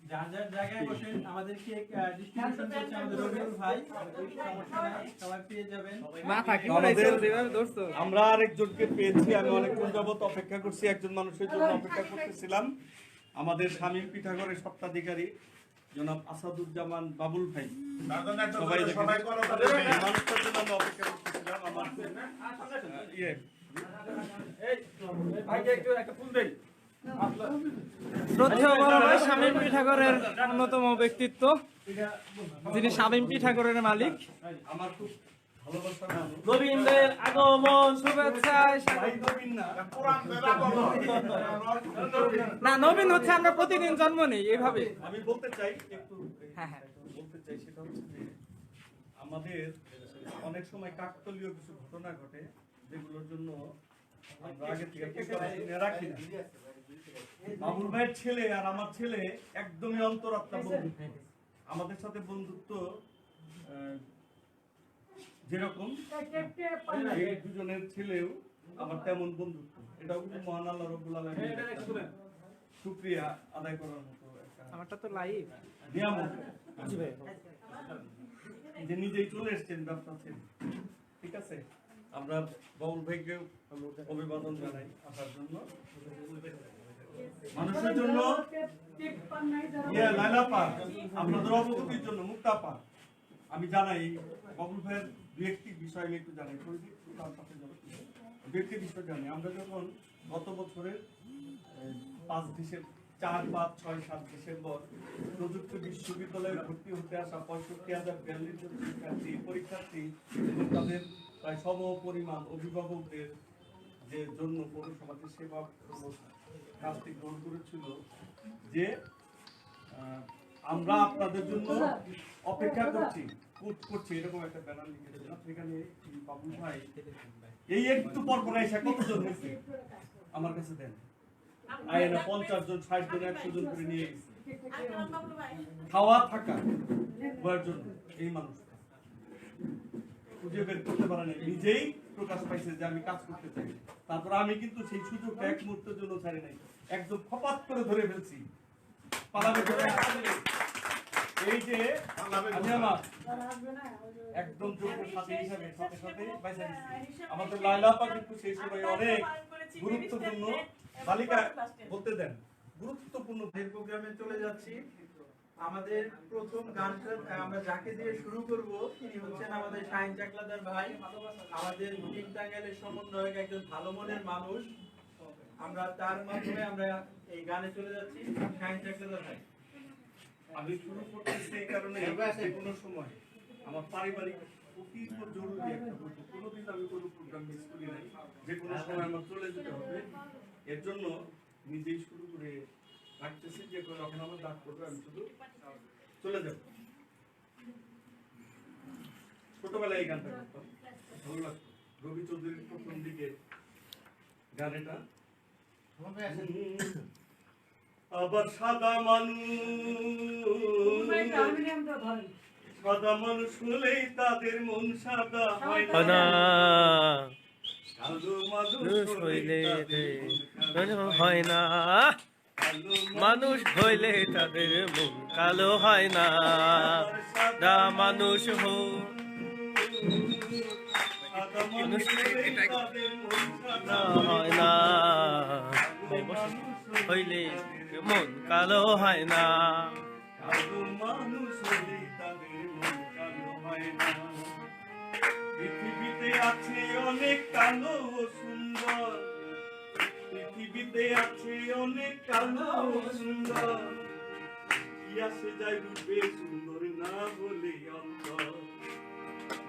যার যার জায়গায় বসেন। আমাদের কেক ডিস্ট্রিবিউশন করছে আমাদের রবিউল ভাই। সমস্যা নাই, সবাই পেয়ে যাবেন। আমরা আরেকজনকে পেয়েছি আমি অনেকক্ষণ যাবত অপেক্ষা করছি একজন মানুষের জন্য অপেক্ষা করতেছিলাম আমাদের স্বামীর পিঠাঘরের স্বত্বাধিকারী জনাব আসাদুজ্জামান বাবুল ভাই তার জন্য একটা সবাই জোরে সবাই করো তাহলে। এই মানুষটার জন্য আমি অপেক্ষা করতেছিলাম আমার ইয়ে ভাইকে একটু একটা ফুল দেই। শ্রদ্ধেয় বড় ভাই শামীম পিঠাগড়ের অন্যতম ব্যক্তিত্ব, যিনি শামীম পিঠাগড়ের মালিক। আমার খুব ভালোবাসার মানুষ গোবিন্দের আগমন শুভেচ্ছায় ভাই নবীন না পুরান বেলা বলো। না নবীন হচ্ছে আমরা প্রতিদিন জন্ম নেই এইভাবে। আমি বলতে চাই একটু হ্যাঁ হ্যাঁ বলতে চাই সেটা হচ্ছে যে আমাদের অনেক সময় কাকতালীয় কিছু ঘটনা ঘটে যেগুলোর জন্য আমরা আগে থেকে প্রস্তুতি নিয়ে রাখি না। বাবুল ভাইয়ের ছেলে আর আমার ছেলে একদমই অন্তরাত্মা বন্ধু আমাদের সাথে বন্ধুত্ব যেরকম এই দুজনের ছেলেও আমার তেমন বন্ধুত্ব এটাও কিন্তু মহান আল্লাহ রব্বুল আলামিন শুকরিয়া আদায় করার মতো একটা আমারটা তো লাইভ। নিয়ামত যে নিজেই চলে এসেছেন ব্যবসা ছেড়ে ঠিক আছে আমরা বাবুল ভাইকে অভিবাদন জানাই আসার জন্য মানুষের জন্য লাইলা পাক আপনাদের অবগতির জন্য মুক্তা পাক আমি জানাই বাবুল ভাইয়ের দু একটি বিষয় আমি একটু জানাই পরিচিত তার সাথে যাবো ব্যক্তি বিষয় জানি। আমরা যখন গত বছরের 5 ডিসেম্বর 4, 5, 6, 7 ডিসেম্বর প্রযুক্তি বিশ্ববিদ্যালয়ে ভর্তি হতে আসা 65,042 জন পরীক্ষার্থী এবং তাদের প্রায় সম পরিমাণ অভিভাবকদের যে জন্য পৌরসভাতে সেবা কাজটি গ্রহণ করেছিল যে আমরা আপনাদের জন্য অপেক্ষা করছি এরকম একটা ব্যানার লিখেছিলাম। সেখানে বাবু ভাই এই একটু পর পর এসে কতজন হয়েছে আমার কাছে দেন, আয় না 50 জন 60 জন 100 জন করে নিয়ে গেছে খাওয়া থাকা হওয়ার জন্য। এই মানুষটা খুঁজে বের করতে পারে না, নিজেই প্রকাশ পাইছে যে আমি কাজ করতে চাই। তারপর আমি কিন্তু সেই সুযোগটা এক মুহূর্তের জন্য ছাড়ি নাই, একদম খপাত করে ধরে ফেলছি। পালাবে ধরে এই যে আমি আমার একদম যোগ্য সাথী হিসাবে সাথে সাথে বাইসা দিচ্ছি। আমাদের লাইলা আপা কিন্তু সেই সময় অনেক গুরুত্বপূর্ণ বালিকা বলতে দেন গুরুত্বপূর্ণ প্রোগ্রামে চলে যাচ্ছি। আমাদের প্রথম গানটা আমরা যাকে দিয়ে শুরু করব তিনি হচ্ছেন আমাদের শাহিন চাকলাদার ভাই, আমাদের টিম টাঙ্গাইলের সমন্বয়ক, একজন ভালো মনের মানুষ। আমরা তার মাধ্যমে আমরা এই গানে চলে যাচ্ছি। শাহিন চাকলাদার ভাই, আমি শুরু করতেছি এই কারণে যে কোনো সময় আমার পারিবারিক অতি জরুরি একটা বৈঠক, কোনোদিন আমি কোনো প্রোগ্রাম মিস করি নাই, যে কোনো সময় আমার চলে যেতে হবে। এর জন্য নিজেই শুরু করে রাখতেছি যে যখন আমার ডাক করবে আমি শুধু চলে যাব। ছোটবেলায় এই গানটা করতাম, ভালো লাগতো। রবি চৌধুরীর প্রথম দিকে গান এটা। আবার সাদা মানুষ হলেই তাদের মন সাদা হয় না, কালো মানুষ হইলে হয় না, মানুষ হইলে তাদের মন কালো হয় না, সাদা মানুষ হয় না, হইলে মন কালো হয় না, কালো মানুষ হলেই তাদের মন কালো হয় না। পৃথিবীতে আছে অনেক কালো ও সুন্দর, পৃথিবীতে আছে অনেক কালো ও সুন্দর, কি আসে যায় রূপে সুন্দর না বলে অন্তর।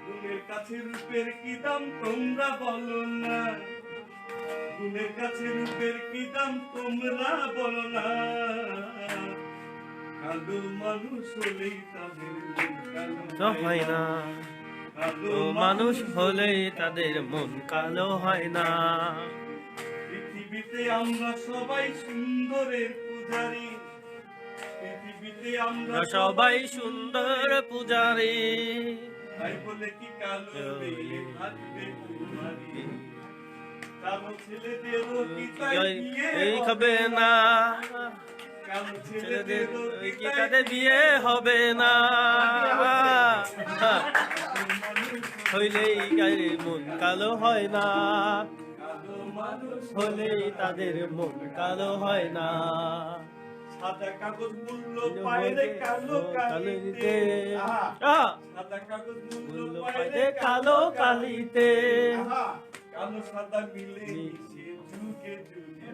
গুণের কাছে রূপের কি দাম তোমরা বলো না, গুণের কাছে রূপের কি দাম তোমরা বলো না, কালো মানুষ হলেই তাদের মন কালো হয় না, মানুষ হলেই তাদের মন কালো হয় না। পৃথিবীতে আমরা সবাই সুন্দরের পূজারী, পৃথিবীতে আমরা সবাই সুন্দর পূজারী, তাই বলে কি কালো মেয়ে থাকবে তোমারই, কালো ছেলেদেরও কি তাই এই হবে না, কালো ছেলেদের ছেলেদেরও কি তাদের বিয়ে হবে না, হইলেই গায়ের মন কালো হয় না, কালো মানুষ হলেই তাদের মন কালো হয় না। সাদা কাগজ মূল্য পাইলে কালো কালিতে, সাদা কাগজ মূল্য পাইলে কালো কালিতে, কালো সাদা মিলে মিশে যুগে যুগে,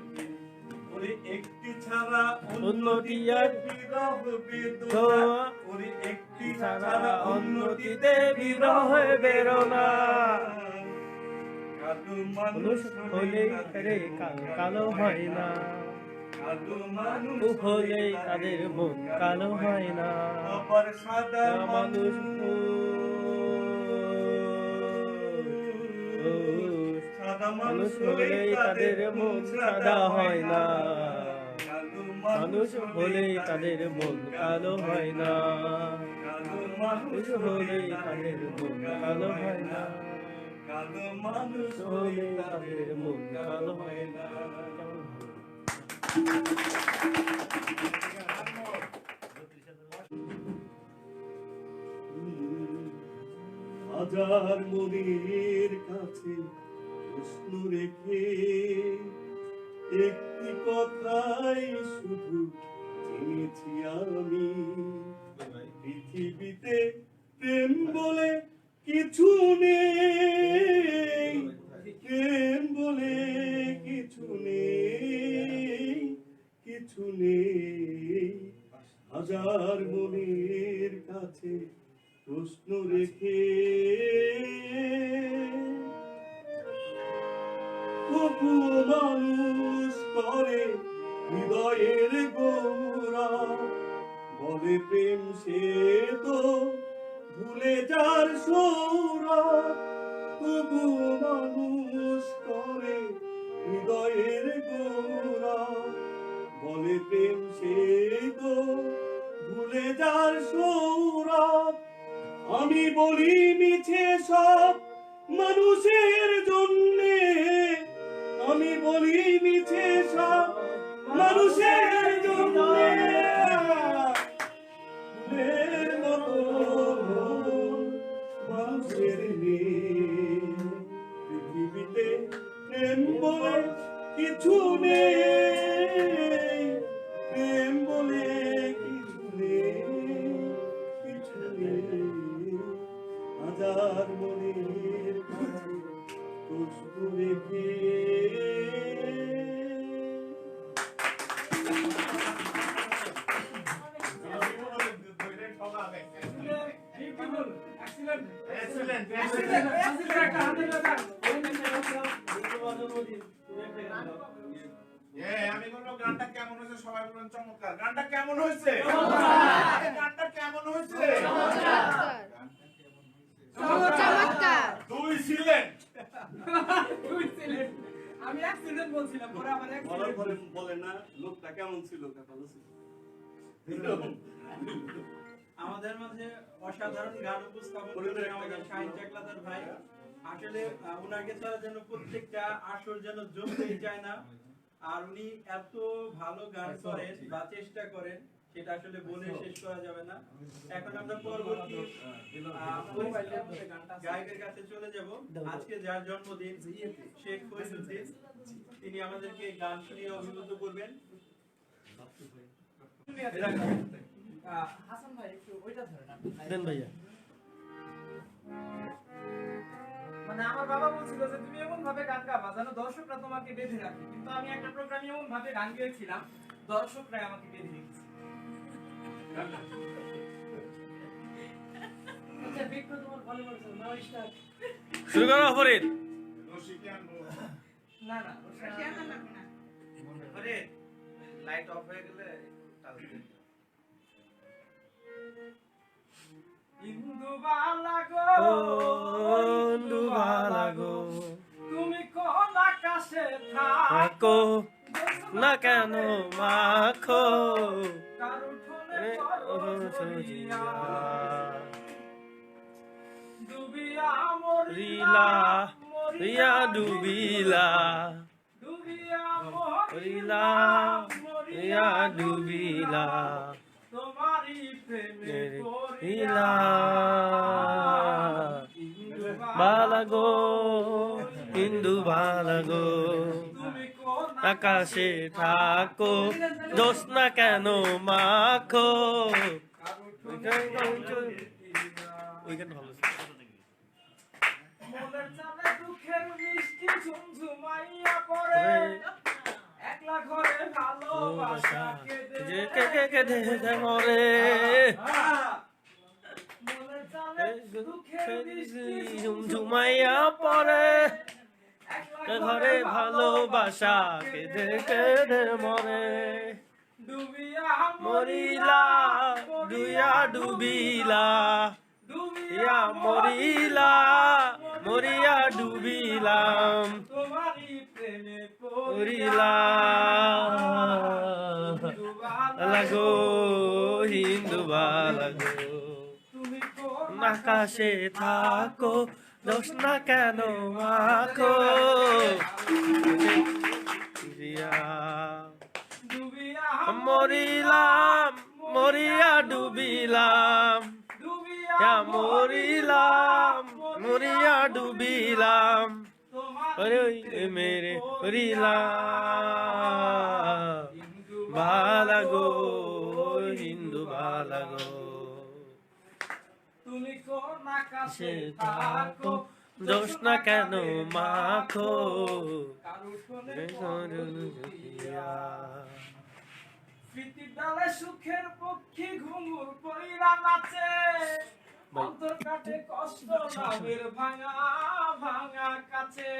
ওরে একটি ছাড়া অন্যটি আর বিরহ বেদনা, ওরে একটি ছাড়া অন্যটিতে বিরহ বেরোনা, কালো মানুষ হলেই তাদের কালো হয় না, কালো মানুষ হলেই তাদের মন কালো হয় না, আবার সাদা মানুষ সাদা মানুষ হলেই তাদের মন সাদা হয় না, মানুষ হলেই তাদের মন কালো হয় না, মানুষ হলেই তাদের মন কালো হয় না, কালো মানুষ হলেই তাদের মন কালো হয় না। হাজার মনের কাছে প্রশ্ন রেখে একটি কথাই শুধু জেনেছি আমি, পৃথিবীতে প্রেম বলে কিছু নেই, প্রেম হাজার মনের কাছে প্রশ্ন রেখে তবুও মানুষ করে হৃদয়ের গোরা, বলে প্রেম সে তো ভুলে যার সৌরা, তবুও মানুষ করে হৃদয়ের গোরা, বলে প্রেম সে তো ভুলে যার সৌরভ। আমি বলি মিছে সব মানুষের জন্যে, আমি বলি মিছে সব মানুষের জন্যে, ফুলের মতো মানুষের নেই পৃথিবীতে, প্রেম বলে কিছু নেই, প্রেম বলে কিছু নেই, কিছু নেই। হাজার মনের কাছে প্রশ্ন রেখে beautiful, excellent, Excellent, excellent, excellent, একটা হাতে লাগান। আমি বলবো গানটা কেমন হয়েছে, সবাই বলুন চমৎকার। গানটা কেমন হয়েছে? গানটা কেমন হয়েছে? দুই সিলেন্ট। দুই সিলেন্ট। আমি এক্সিলেন্ট বলছিলাম, পরে আবার বলার এক্সিলেন্ট। পরে বলে না লোকটা কেমন ছিল, ভালো ছিল। আমাদের মাঝে অসাধারণ গান উপস্থাপন করেছেন আমাদের শাহিন চাকলাদার ভাই। আসলে ওনাকে ছাড়া যেন প্রত্যেকটা আসর যেন জমতেই চায় না, আর উনি এত ভালো গান করেন বা চেষ্টা করেন সেটা আসলে বলে শেষ করা যাবে না। এখন আমরা পরবর্তী গায়কের কাছে চলে যাব। আজকে যার জন্মদিন শেখ ফরিদউদ্দিন, তিনি আমাদেরকে গান শুনিয়ে অভিভূত করবেন। হাসান ভাই একটু ওইটা ধরেন আপনি। দেন ভাইয়া। মানে আমার বাবা বলছিল যে তুমি এমন ভাবে গান গাবা যেন দর্শকরা তোমাকে বেঁধে রাখে, কিন্তু আমি একটা প্রোগ্রামে এমন ভাবে গান গেয়েছিলাম দর্শকরা আমাকে বেঁধে রেখেছে। আচ্ছা বিক্রম তোমার ভালো বলছো নাও স্টার্ট। শুরু করো ফরিদ। রশিকে আনবো। না না আরে লাইট অফ হয়ে গেলে ইন্দুবালা গো, ইন্দুবালা গো, তুমি কোন আকাশে থাকো না কেন মাখো কার উঠোনে সজিয়া ডুবিয়া রিলা রিয়া ডুবিলা ডুবিয়া রিলা রিয়া ডুবিলা তোমারি প্রেমে রিলা বালাগো হিন্দু বালাগো তুমি কোন আকাশে থাকো জ্যোৎস্না কেন মাখো ওইখানে ভালো মনের চালে দুঃখের মিষ্টি ঝুমঝুমাইয়া পড়ে একলা ঘরে ভালোবাসা যে কে কে কে দে মরে মনের চালে দুঃখের মিষ্টি ঝুমঝুমাইয়া পড়ে ঘরে ভালোবাসা কেঁদে কেঁদে মরে ডুবিয়া মরিলা ডুইয়া ডুবিলা ইয়া মরিলা মরিয়া ডুবিলাম তোমারি প্রেমে মরিলা লাগো হিন্দু বালাগো তুমি কোন আকাশে থাকো জ্যোৎস্না কেন মাখো ডুবিয়া মরিলাম মরিয়া ডুবিলাম ডুবিয়া মরিলাম মরিয়া ডুবিলাম তোমারি ওরে মেরে মরিলা বালাগো হিন্দু বালাগো তুমি কোন আকাশে সে থাকো থাকো জ্যোৎস্না কেন মাখো কারো শুনে স্মৃতির ডালে সুখের পক্ষী ঘুমুর কইরা নাচে অন্তর কাটে কষ্ট নামের ভাঙা ভাঙা কাছে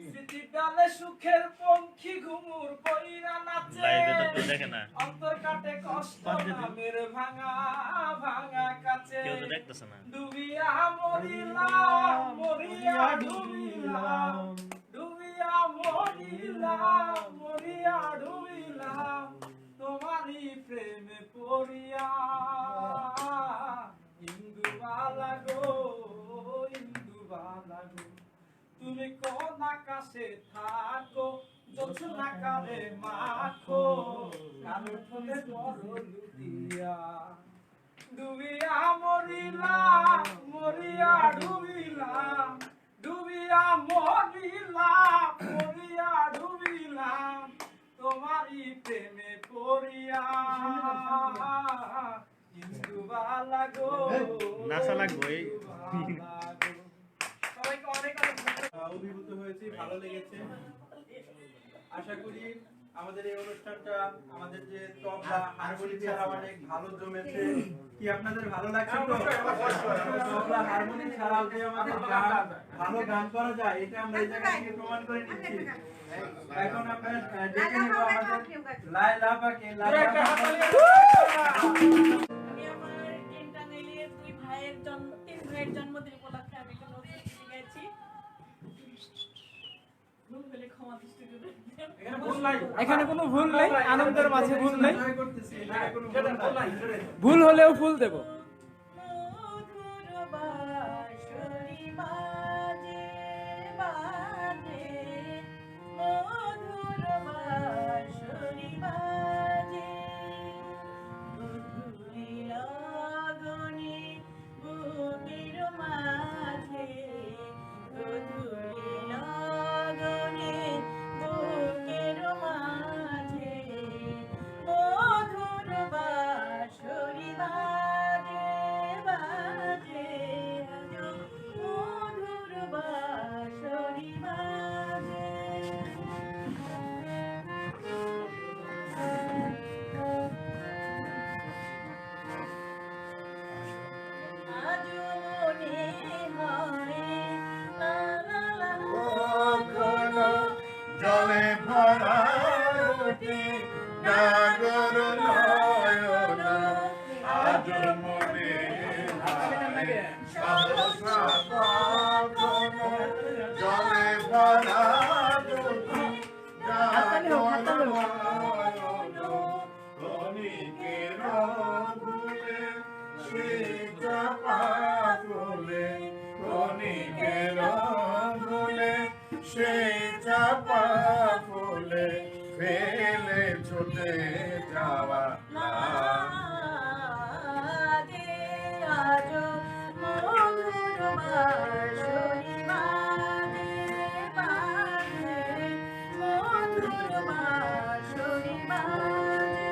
স্মৃতির ডালে সুখের পঙ্খী ঘুমুর কইরা নাচে দেখে না অন্তর কাটে কষ্ট নামের ভাঙা ভাঙা কাছে কেউ তো দেখতেছে না ডুবিয়া মরিলাম মরিয়া ডুবিলাম ডুবিয়া মরিলাম মরিয়া ডুবিলাম তোমারই প্রেমে পড়িয়া ইন্দুবালা গো ইন্দুবালা গো তুমি কোন আকাশে থাকো জোছনা কালে মাখো কালো ফুলে বড় লুটিয়া ডুবিয়া মরিলাম মরিয়া ডুবিলাম ডুবিয়া মরিলাম মরিয়া ডুবিলাম তোমারই প্রেমে পড়িয়া ইন্দুবালা গো নাচা লাগবে এই ইন্দুবালা গো। সবাইকে অনেক অনেক ধন্যবাদ। অভিভূত হয়েছি, ভালো লেগেছে। আশা করি আমাদের এই অনুষ্ঠানটা আমাদের যে তবলা হারমোনি ছাড়া অনেক ভালো জমেছে। কি আপনাদের ভালো লাগছে তো? তবলা হারমোনি ছাড়াও যে আমাদের গান ভালো গান করা যায় এটা আমরা এই জায়গা থেকে প্রমাণ করে নিচ্ছি। এখন আপনারা ডেকে নেব আমাদের লাইলা আপাকে। লাইলা আপা আমি আমার ইন্টারনেটে তিন ভাইয়ের জন্মদিন উপলক্ষে আমি একটা নতুন গীত গাইছি। ভুল হলে ক্ষমা দৃষ্টি দেবেন। এখানে কোনো ভুল নেই, আনন্দের মাঝে ভুল নেই। এনজয় করতেছি, এখানে কোনো ভুল নাই। ভুল হলেও ফুল দেব। মধুর বাঁশরি বাজে বাজে মধুর বাঁশরি বাজে মধুরি লগনে বুকের মাঝে মধুরি লগনে বুকের মাঝে মধুর বাঁশরি বাজে বাজে আজো মধুর বাঁশরি বাজে আজো মনে হয় লা লা লা কখনো জলে ভরা রুটি নাগর নয়ন আজ মনে হয় সহসা কখনো জলে ভরা রুটি নাগর নয়ন ক্ষণিকের ভুলে শীতা পাগলে ক্ষণিকের ভুলে সেই চাপা ফুলে ফেলে ছুটে যাওয়া লাগে আজো মধুর বাঁশরি বাজে বাজে মধুর বাঁশরি বাজে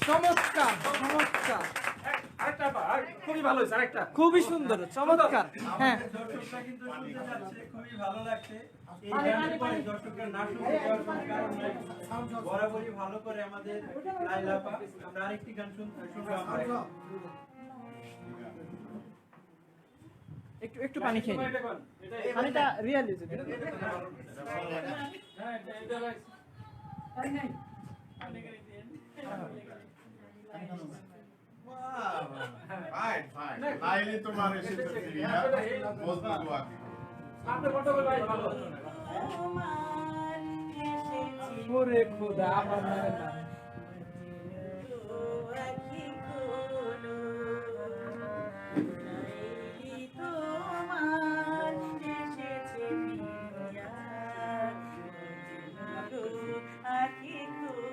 চমৎকার চমৎকার আরেকটা খুবই ভালো হয়েছে আরেকটা খুবই সুন্দর চমৎকার হ্যাঁ দর্শকরা কিন্তু শুনতে যাচ্ছে, খুবই ভালো লাগছে। এই গানের পরে দর্শকরা না শুনতে যাওয়ার কোনো কারণ নাই। বরাবরই ভালো করে আমাদের লাইলা আপা। আমরা আরেকটি গান শুনবো আমরা। একটু একটু পানি খেয়ে নিই। এটা কোন এটা পানিটা রিয়েলি হ্যাঁ এটা ভাই फाइन फाइन लाइली तुम्हारे से चली है मौज बुआ की আপনি কত করে ভাই ভালো তোমার এসেছি ওরে খোদা আমার নামে না আখি খোলো লাইলি তোমার এসেছে ফিরিয়া আখি খোলো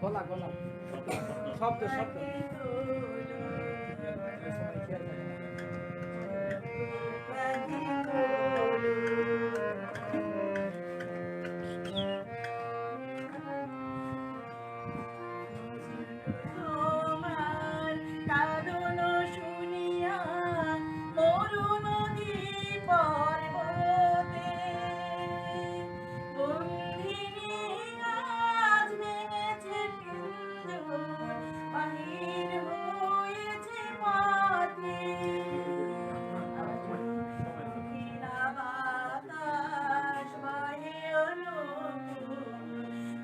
গলা গলা শব্দ শব্দ তোমার কাঁদন শুনিয়া করুণ পর্বতে বন্ধিনী আজ ভেঙেছে পিঞ্জর বাহির হয়েছে পথে নীলা বাতাস বাহে অনুকূল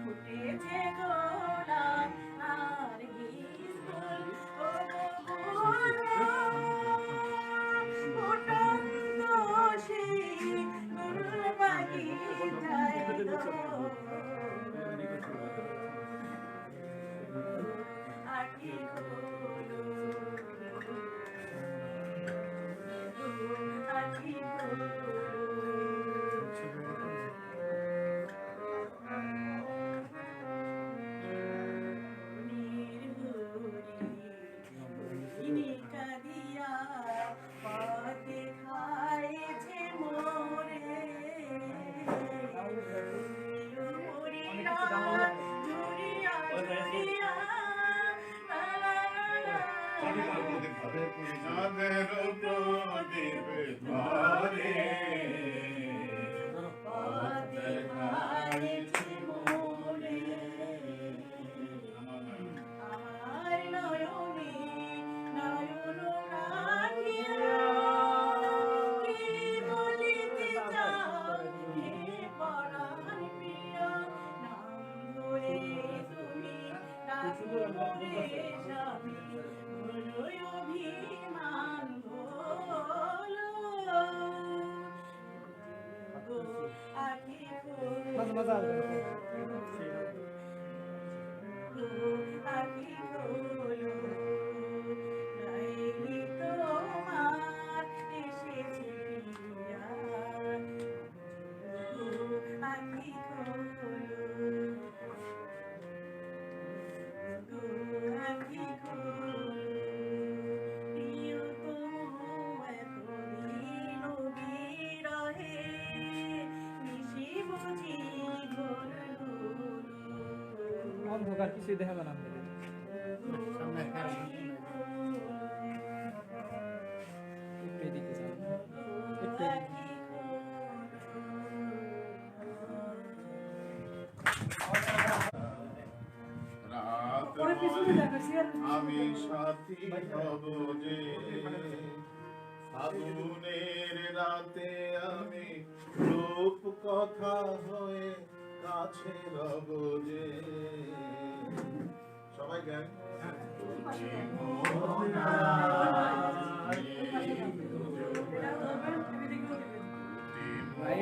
ফুটেছে গোলাপ আর হিজবুল ও ফুটন্ত সেই নুরুল বাগিচায় আখি খোলো আখি খোলো কাদিয়া পথে খাইছে মোরে ঝুরিয়া ঝুরিয়া ঝুরিয়া লা লা লা চাঁদের প্রদীপ ধরে পথে খাইছে মোরে আমার নয়নে নয়ন রাখিয়া কি বলিতে চাও হে পরাণ প্রিয় নাম ধরে তুমি ডাকি মোরে স্বামী বড়ই অভিমান হলো গো আখি মাঝে মাঝে আসবে। আখি খোলো লাইলি তোমার এসেছে ফিরিয়া আখি খোলো আখি খোলো প্রিয়তম এতদিন বিরহে নিশি বুঝি ঘোর হলো অন্ধকার কিছুই দেখা যায় না আমাদের। একটু এদিকে যাও। একটু এদিকে। রাত পরে পিছনে দেখো সিয়ার আমি সাথী হব যে ফাগুনের রাতে আমি রূপ কথা হয়ে কাছে রব যে সবাই গান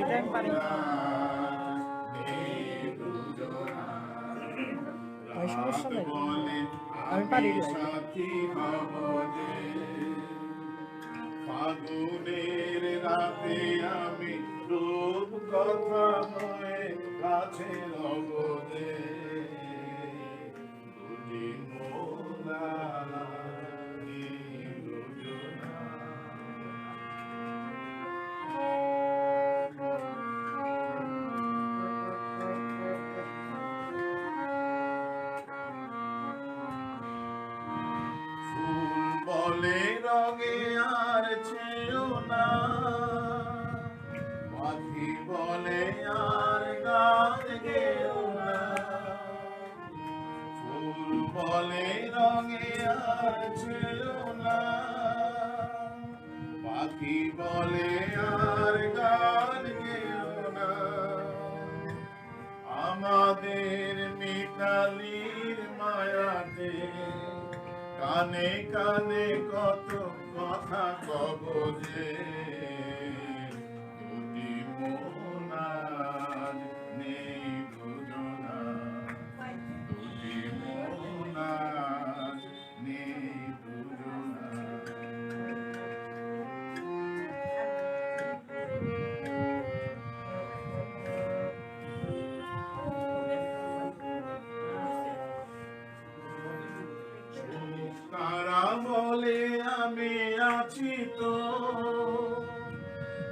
এটা আমি পারি। ভাই সমস্যা নাই। আমি সাথী হব যে ফাগুনের রাতে আমি রূপ কথা হয়ে কাছে রব যে দুটি মোলা দুজনা ফুল বলে রঙে আর ছেও না পাখি বলে আর গান গেও না ফুল বলে রঙে আর ছেও না পাখি বলে আর গান গেও না আমাদের মিতালির মায়াতে কানে কানে কত কথা কব যে দুটি মন আজ নেই দুজনা দুটি মন আজ নেই দুজনা তারা বলে আমি আছি তো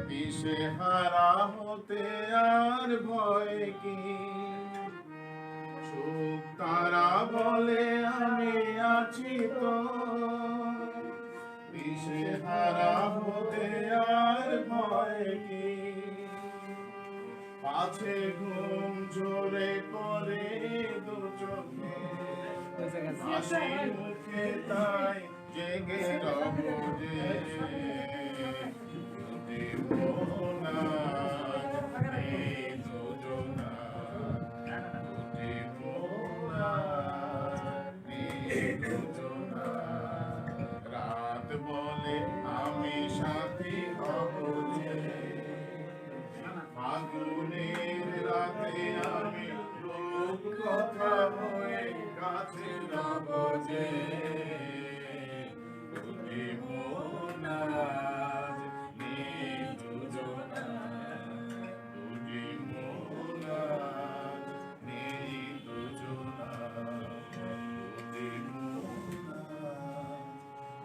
দিশে হারা হতে আর ভয় কি সুখ তারা বলে আমি আছি তো দিশে হারা হতে আর ভয় কি পাছে ঘুম ঝরে পড়ে দু চোখে হাসি মুখে তাই জেগে রব যে দুটি মন আজ নেই দুজনা দুটি মন আজ নেই দুজনা রাত বলে আমি সাথী হব যে ফাগুনের রাতে আমি লোক কথা হয়ে কাছে রব যে দুটি মন আজ নেই দুজনা দুটি মন আজ নেই দুজনা দুটি মন আজ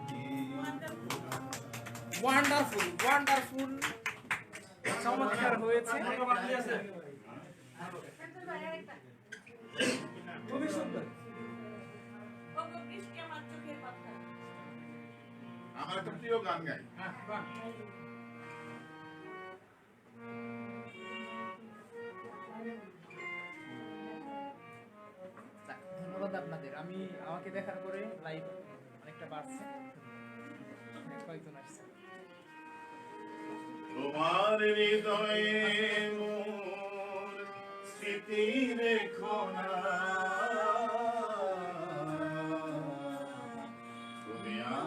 নেই দুজনা ওয়ান্ডারফুল ওয়ান্ডারফুল চমৎকার হয়েছে খুবই সুন্দর বৃষ্টি আমার চোখের পাতা আমার একটা প্রিয় গান গাই ধন্যবাদ আপনাদের আমি আমাকে দেখার পরে লাইভ অনেকটা বাড়ছে কয়েকজন আসছে তোমার হৃদয়ে মোর স্মৃতি রেখো না তুমি আর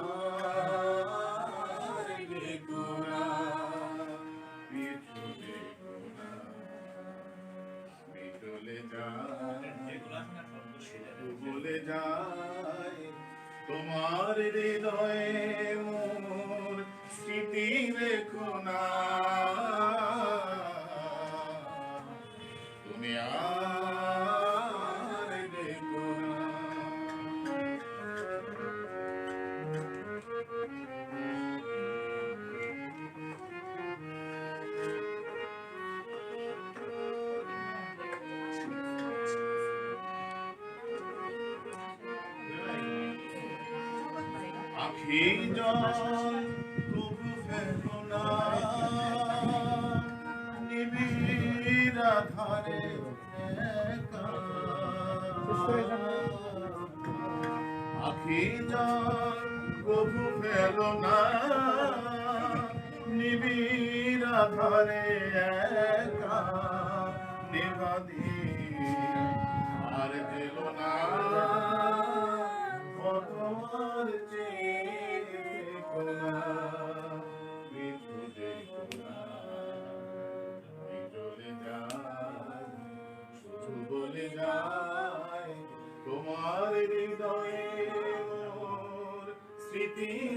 দেখো না পিছু দেখো না মিটলে যায় বলে যায় তোমার হৃদয়ে মোর স্মৃতি রেখো না তুমি আর দেখো না আখি জল তবু ফেলো না নিবিড় আধারে একা। আখি জল তবু ফেলো না নিবিড় আধারে একা নিবাদি আর গেল না তোমার দেখো না পিছু দেখো না চলে যায় শুধু বলে যায় তোমার হৃদয়ে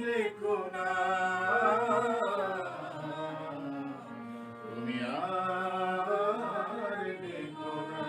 রেখো না, তুমি আর রেখো না।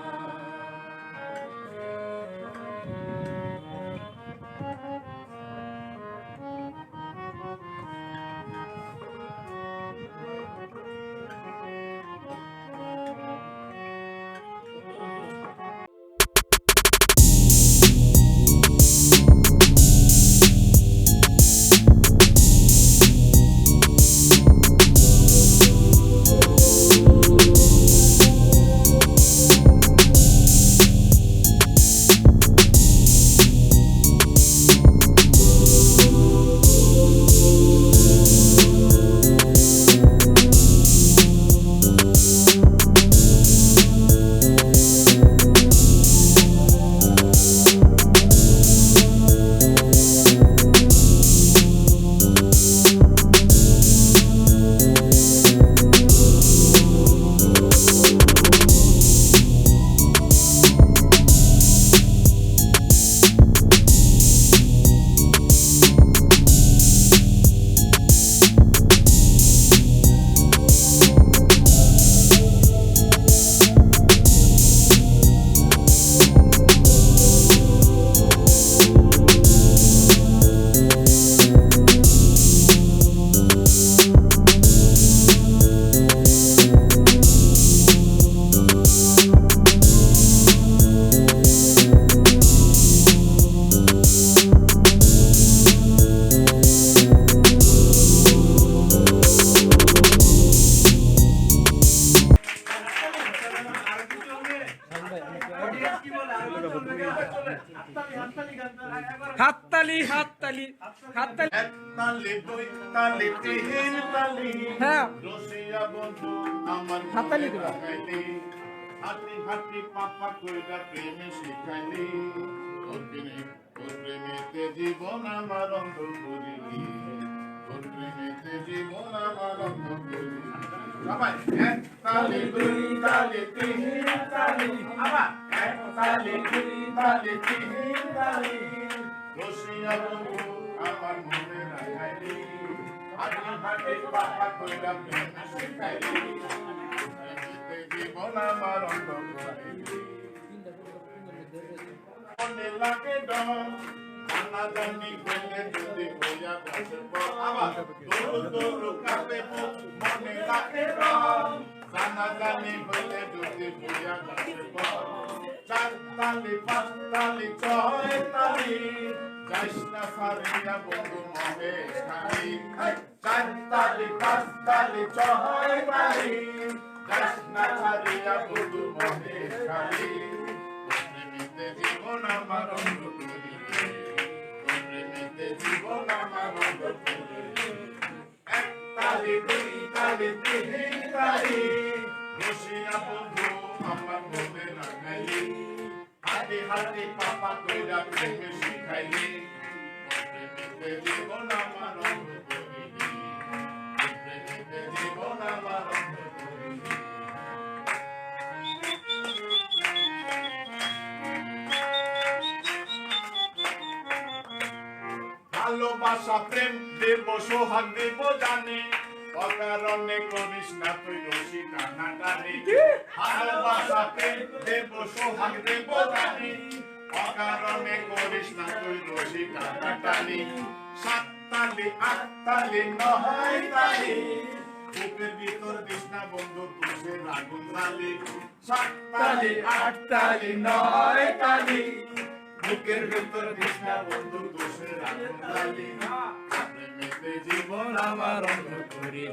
হাততালি হাততালি হাততালি। এক তালে দুই তালে তিন তালি, হ্যাঁ। রসিয়া বন্ধু আমার হাততালি দিবা। লাগাইলি, হাতি হাতি পাপা কইরা প্রেমে শিখাইলি, তোর প্রেমেতে জীবন আমার অন্ধ করিলি, তোর প্রেমেতে জীবন আমার অন্ধ করিলি। সবাই এক তালে দুই তালে তিন তালি, আবার এক তালে দুই তালে তিন তালি, রসিয়া বন্ধু আমার মনে রাখাইলি, হাতি হাতি পাপা কইরা প্রেমে শিখাইলি, প্রেমেতে জীবন আমার অন্ধ করিলি। মনে লাগে ডর, জানা জানি হইলে যদি হইয়া বসে পর, আবার দৌড় দৌড় কাঁপে বুক, মনে লাগে ডর, জানা জানি হইলে যদি হইয়া বসে পর। চার তালি পাঁচ তালি ছয় তালি, যাইস না সারিয়া বন্ধু মহেশ খালি, চার তালি পাঁচ তালি ছয় তালি, যাইস না সারিয়া বন্ধু মহেশ খালি, প্রেমেতে জীবন আমার অন্ধ করিলি, প্রেমেতে জীবন আমার অন্ধ করিলি। এক তালি দুই তালি তিন তালি, রসিয়া বন্ধু আমার মনে রাখাইলি, হাতি হাতি পাপা কইরা প্রেমে শিখাইলি, প্রেমেতে জীবন আমার অন্ধ করিলি, প্রেমেতে জীবন আমার অন্ধ করিলি। ভালোবাসা প্রেম দেব সোহাগ দেব জানে, অকারণে করিস না তুই রশি টানাটানি। ভালোবাসা প্রেম দেব সোহাগ দেব জানে, অকারণে করিস না তুই রশি টানাটানি। সাত তালি আট তালি নয় তালি, বুকের ভিতর দিস না বন্ধু তুষের আগুন জ্বালি। সাত তালি আট তালি নয় তালি, বুকের ভিতর দিস না বন্ধু তুষের আগুন জ্বালি। প্রেমেতে জীবন আমার অন্ধ করিলি,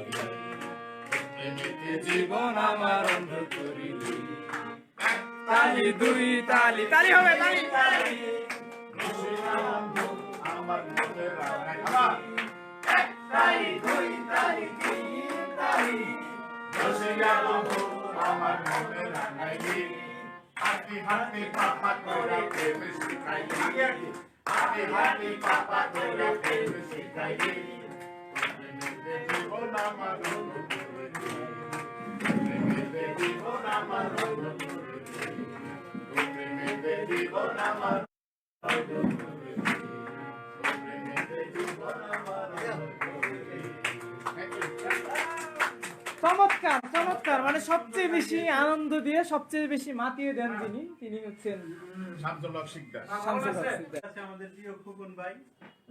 প্রেমেতে জীবন আমার অন্ধ করিলি। এক তালি দুই তালি তালি হবে তালি। রসিয়া বন্ধু আমার মনে রাখাই, আবার এক তালি দুই তালি তিন তালি, রসিয়া বন্ধু আমার মনে রাখাইলি, হাতি হাতি পাপা কইরা প্রেমে শিখাইলি, হাতি হাতি পাপা কইরা প্রেমে শিখাইলি, প্রেমেতে জীবন আমার অন্ধ করিলি, প্রেমেতে জীবন আমার অন্ধ করিলি, প্রেমেতে জীবন আমার অন্ধ করিলি, প্রেমেতে জীবন আমার চমৎকার চমৎকার, মানে সবচেয়ে বেশি আনন্দ দিয়ে সবচেয়ে বেশি মাতিয়ে দেন তিনি হচ্ছেন শামসুল হক শিকদার। শামসুল হক সিকদার। আছে আমাদের প্রিয় খোকন ভাই,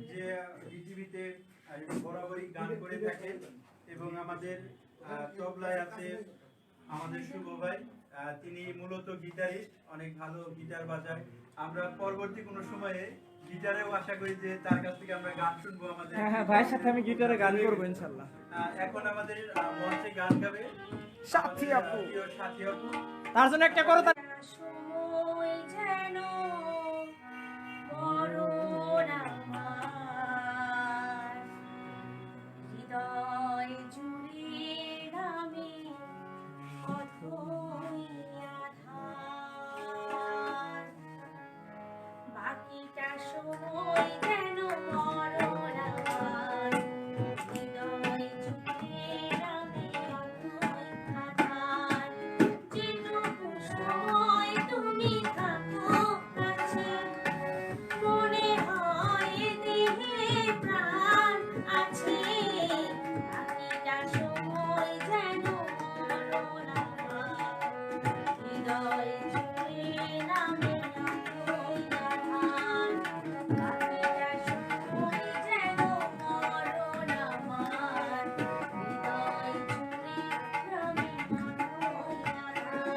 যে বিটিভিতে বরাবরই গান করে থাকে, এবং আমাদের তবলায় আছে আমাদের শুভ ভাই, তিনি মূলত গিটারিস্ট, অনেক ভালো গিটার বাজায়। আমরা পরবর্তী কোনো সময়ে গিটারেও আশা করি যে তার কাছ থেকে আমরা গান শুনবো আমাদের। হ্যাঁ, ভাইয়ের সাথে আমি গিটারে গান করবো ইনশাল্লাহ। এখন আমাদের মঞ্চে গান গাবে সাথী আপু। প্রিয় সাথী আপু। তার জন্য একটা করো তার সময় যেন মরণ আমার, হৃদয় জুড়ে নামে অথই আধার, বাকিটা সময় যেন মরণ আমার, হৃদয় জুড়ে নামে অথই আধার, যেটুকু সময় তুমি থাকো কাছে, মনে হয় দেহে প্রাণ আছে, বাকিটা সময় যেন মরণ আমার, হৃদয় জুড়ে নামে অথই আধার, বাকিটা সময় যেন মরণ আমার, হৃদয় জুড়ে নামে অথই আধার।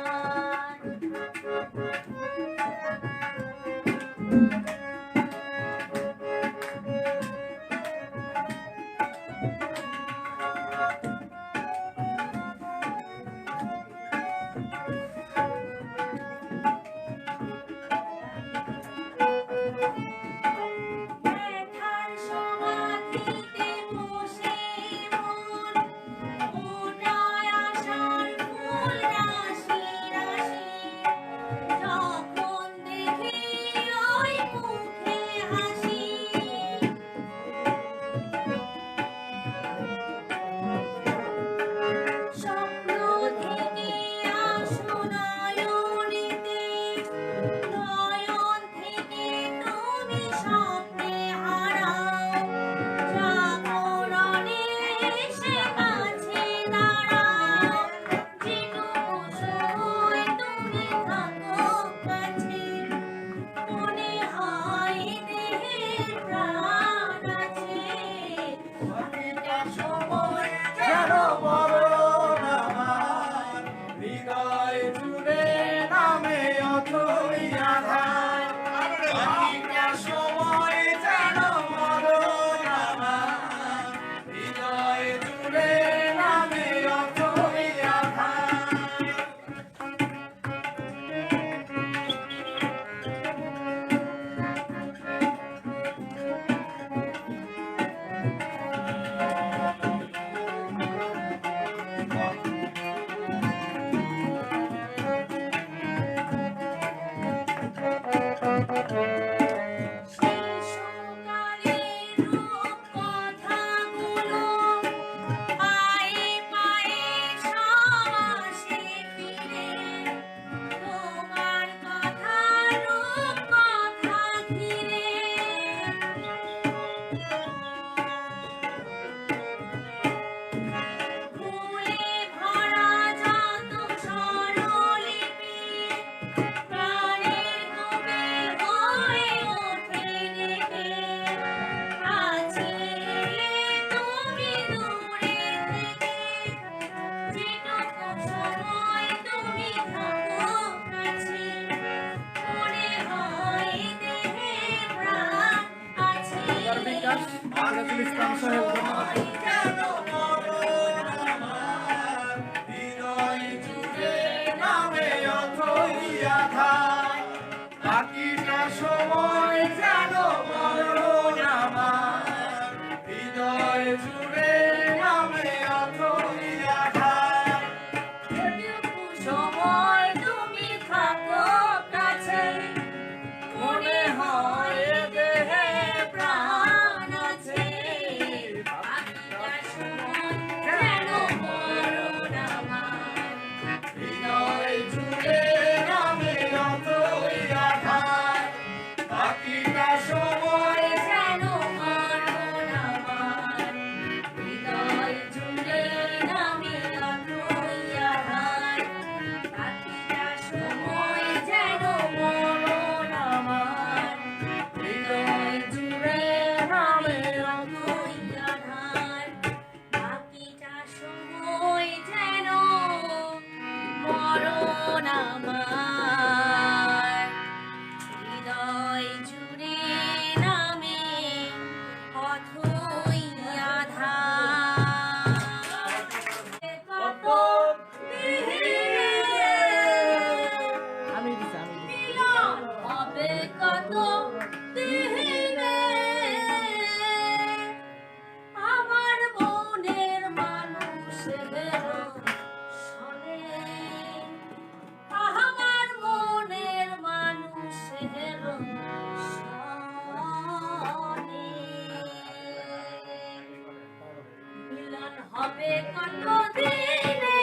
হবে কত দিনে,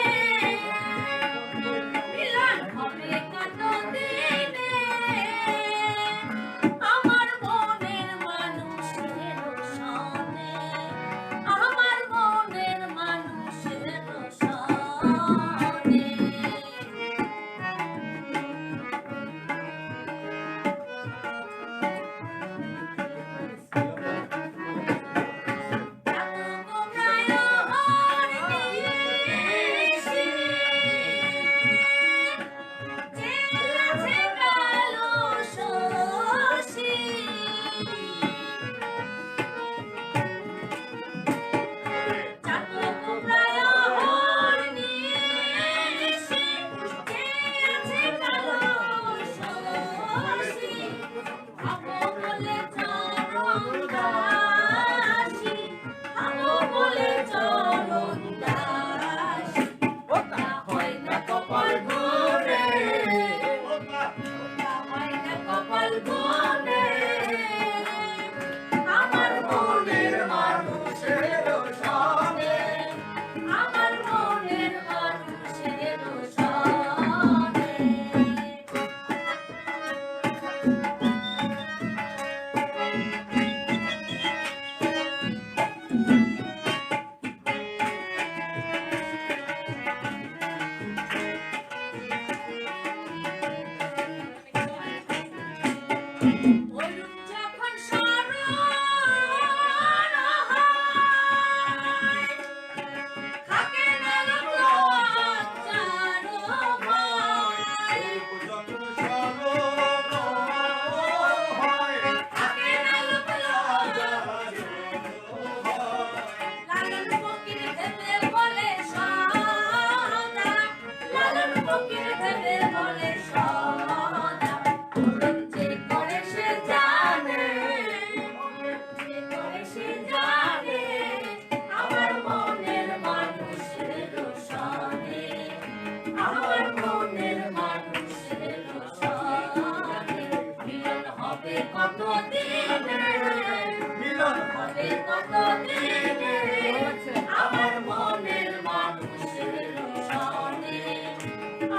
মিলন হবে কত দিনে, আমার মনের মানুষের সনে, আমার মনের মানুষের সনে। আমার মনের মানুষের সনে, আমার মনের মানুষের সনে। বলুন যখন স্মরণ হয়, থাকে না লজ্জার ভয়, থাকে না লজ্জার ভয়। লালন ফকির ভেবে বলে সদা, লালন ফকির ভেবে বলে সদা, যে করে সে জানে, যে করে সে জানে, আমার মনের মানুষের সনে, আমার মনের মানুষের সনে। মিলন হবে কত দিনে, মিলন হবে কত দিনে, আমার মনের মানুষের সনে,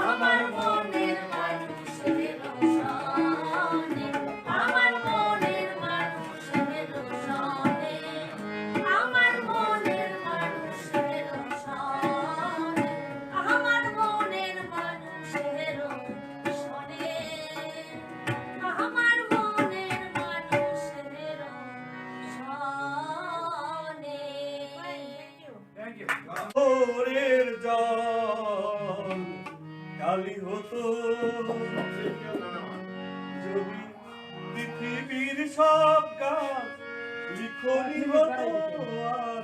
আমার মনের মানুষের সনে, আমার মনের মানুষের সনে, আমার মনের মানুষের সনে, আমার মনের মানুষের সনে, আমার মনের মানুষের সনে। Thank you. ভোরের জল কালি হতো যদি পৃথিবীর সব গাছ লিখনি হতো, আর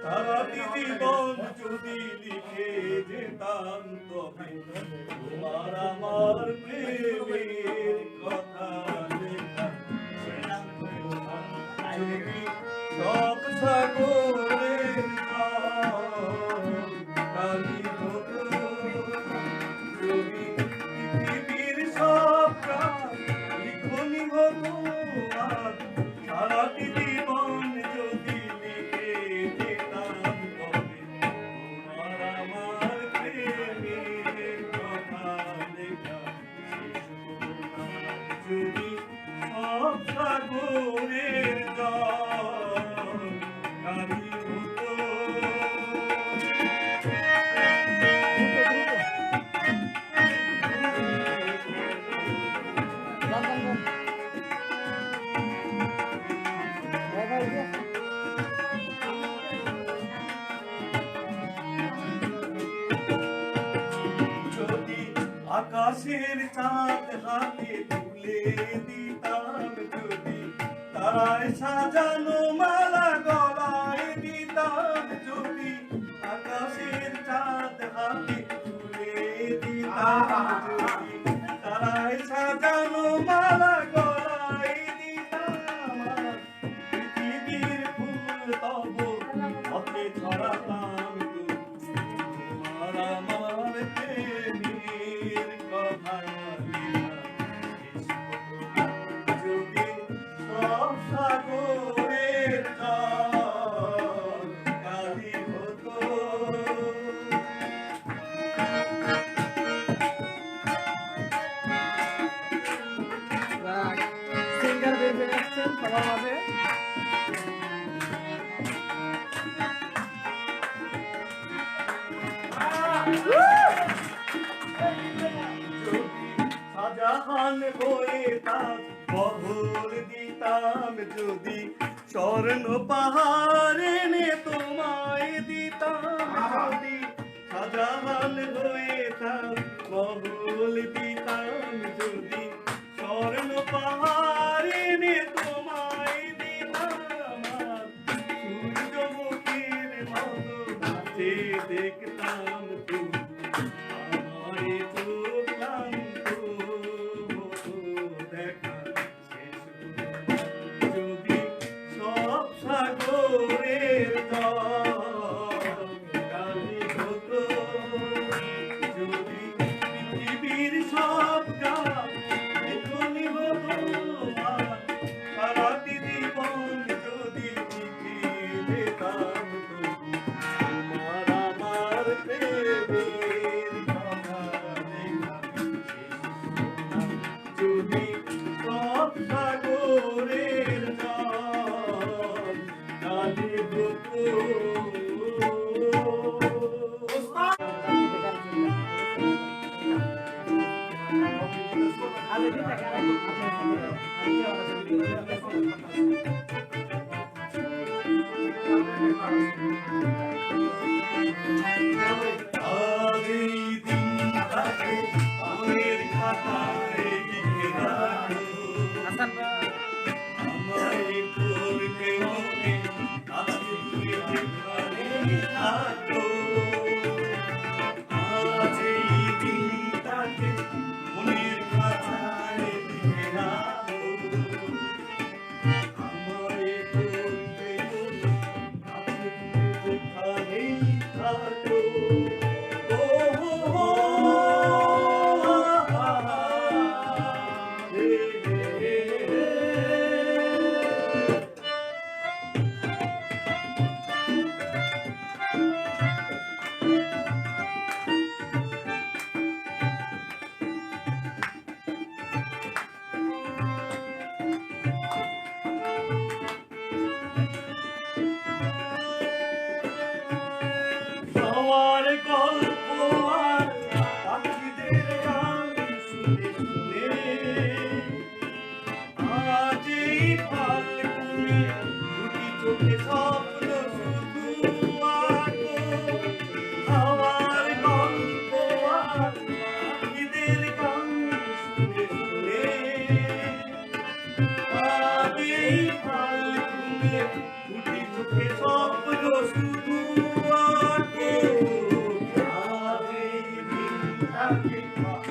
সারা জীবন যদি লিখে যেতাম তবে তোমার আমার প্রেমের কথা লেখা যদি সব সাগরের জল কালি হতো, যদি পৃথিবীর সব গাছ লিখনি হতো, আর সারাটি জীবন যদি লিখে যেতাম তবে তোমার আমার প্রেমের কথা লেখা শেষ হতো না। যদি সব সাগরের জল কালি হতো। যদি আকাশের চাঁদ হাতে তুলে দিতাম, যদি তারায় সাজানো মালা গলায় দিতাম, যদি আকাশের চাঁদ হাতে তুলে দিতাম, যদি তারায় সাজানো মালা গলায় দিতাম, আর পৃথিবীর ফুল তব পথে ছড়াতাম, তোমার আমার প্রেমের কথা লেখা শেষ হতো না। যদি সব সাগরের সবার মাঝে শাহজাহান হয়ে তাজ মহল দিতাম যদি স্বর্ণ পাহাড় এনে তোমায় দিতাম যদি শাহজাহান হয়ে তাজ মহল দিতাম যদি স্বর্ণ পাহাড় এনে তোমায় দিতাম আর সূর্যমুখীর মতো যে দেখতাম তুমি আমায় চোখ ক্লান্ত হতো দেখা শেষ হতো যদি সব সাগরের জল কালি হতো যদি পৃথিবীর সব গাছ এখনই হতো আর সারাটি জীবন যদি লিখে যেতাম তবু তোমার আমার প্রেমের কথা লেখা শেষ হতো না যদি সব সাগরের জল কালি হতো আজ এই দিনটাকে মনের খাতায় লিখে রাখো আমায় পড়তে হবে আজকে তুমি যেখানেই থাকো আজ এই দিনটাকে মনের খাতায় লিখে রাখো আমায় পড়তে হবে আজকে তুমি যেখানেই থাকো ও হো আমার গল্প আর পাখিদের গান শুনে শুনে আজ এই ফাল্গুনে দুটি চোখে স্বপ্ন শুধু আঁকো আমার গল্প আর পাখিদের গান শুনে শুনে আজ এই ফাল্গুনে দুটি চোখে স্বপ্ন শুধু আঁকো আজ এই দিনটাকে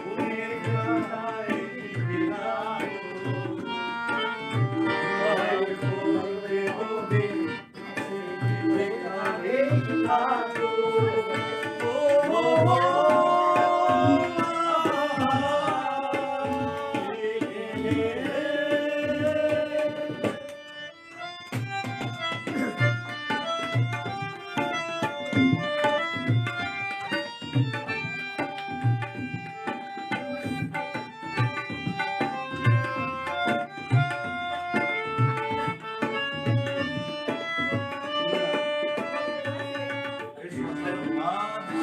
মনের খাতায় লিখে রাখো আমায় পড়তে হবে যেখানেই থাকো ও হো হো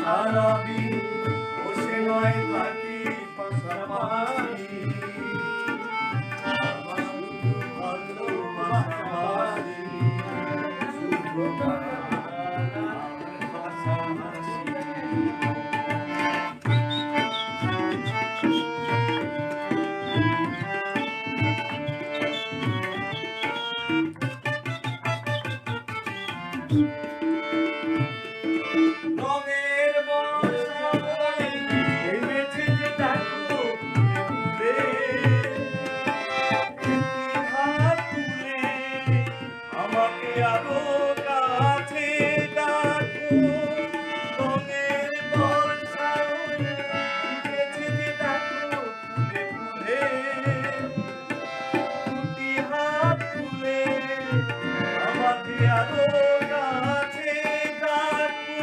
সারাদিন বসে নয় থাকি পাশাপাশি আমার শুধু ভালোবাসি শুধু ভালোবাসি রঙের বর্ষায় নেমেছে যে দেখো ফুলে একটি হাত তুলে আমাকে আরো কাছে ডাকো রঙের বর্ষায় নেমেছে যে দেখো ফুলে ফুলে দুটি হাত তুলে আমাকে আরো কাছে ডাকো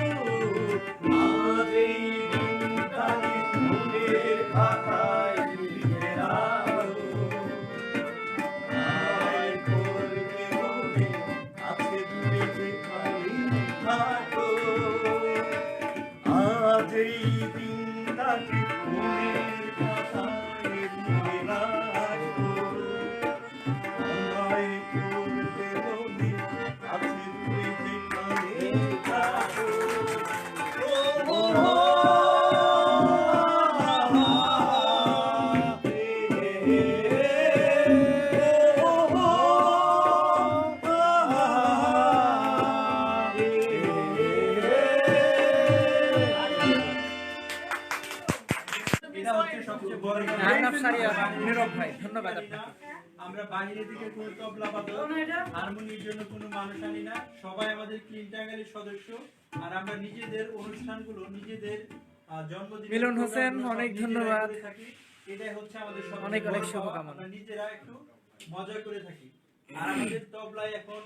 সেই দিনটাকে মনের পাতায় লিখে রাখ আমায় করতে বলি আছে তুই যেখানে থাকো এটা হচ্ছে সবচেয়ে বড় নীরব ভাই ধন্যবাদ আপনাকে। আমরা বাইরে থেকে কোনো তবলা বাদক হারমোনির জন্য কোনো মানুষ আনি না, সবাই আমাদের ক্লিন টাঙ্গালের সদস্য। আর আমরা নিজেদের অনুষ্ঠানগুলো নিজেদের জন্মদিন মিলন হোসেন, অনেক ধন্যবাদ। এটাই হচ্ছে আমাদের অনেক অনেক বড় পাওয়া। শুভকামনা। আমরা নিজেরা একটু মজা করে থাকি। আর আমাদের তবলায় এখন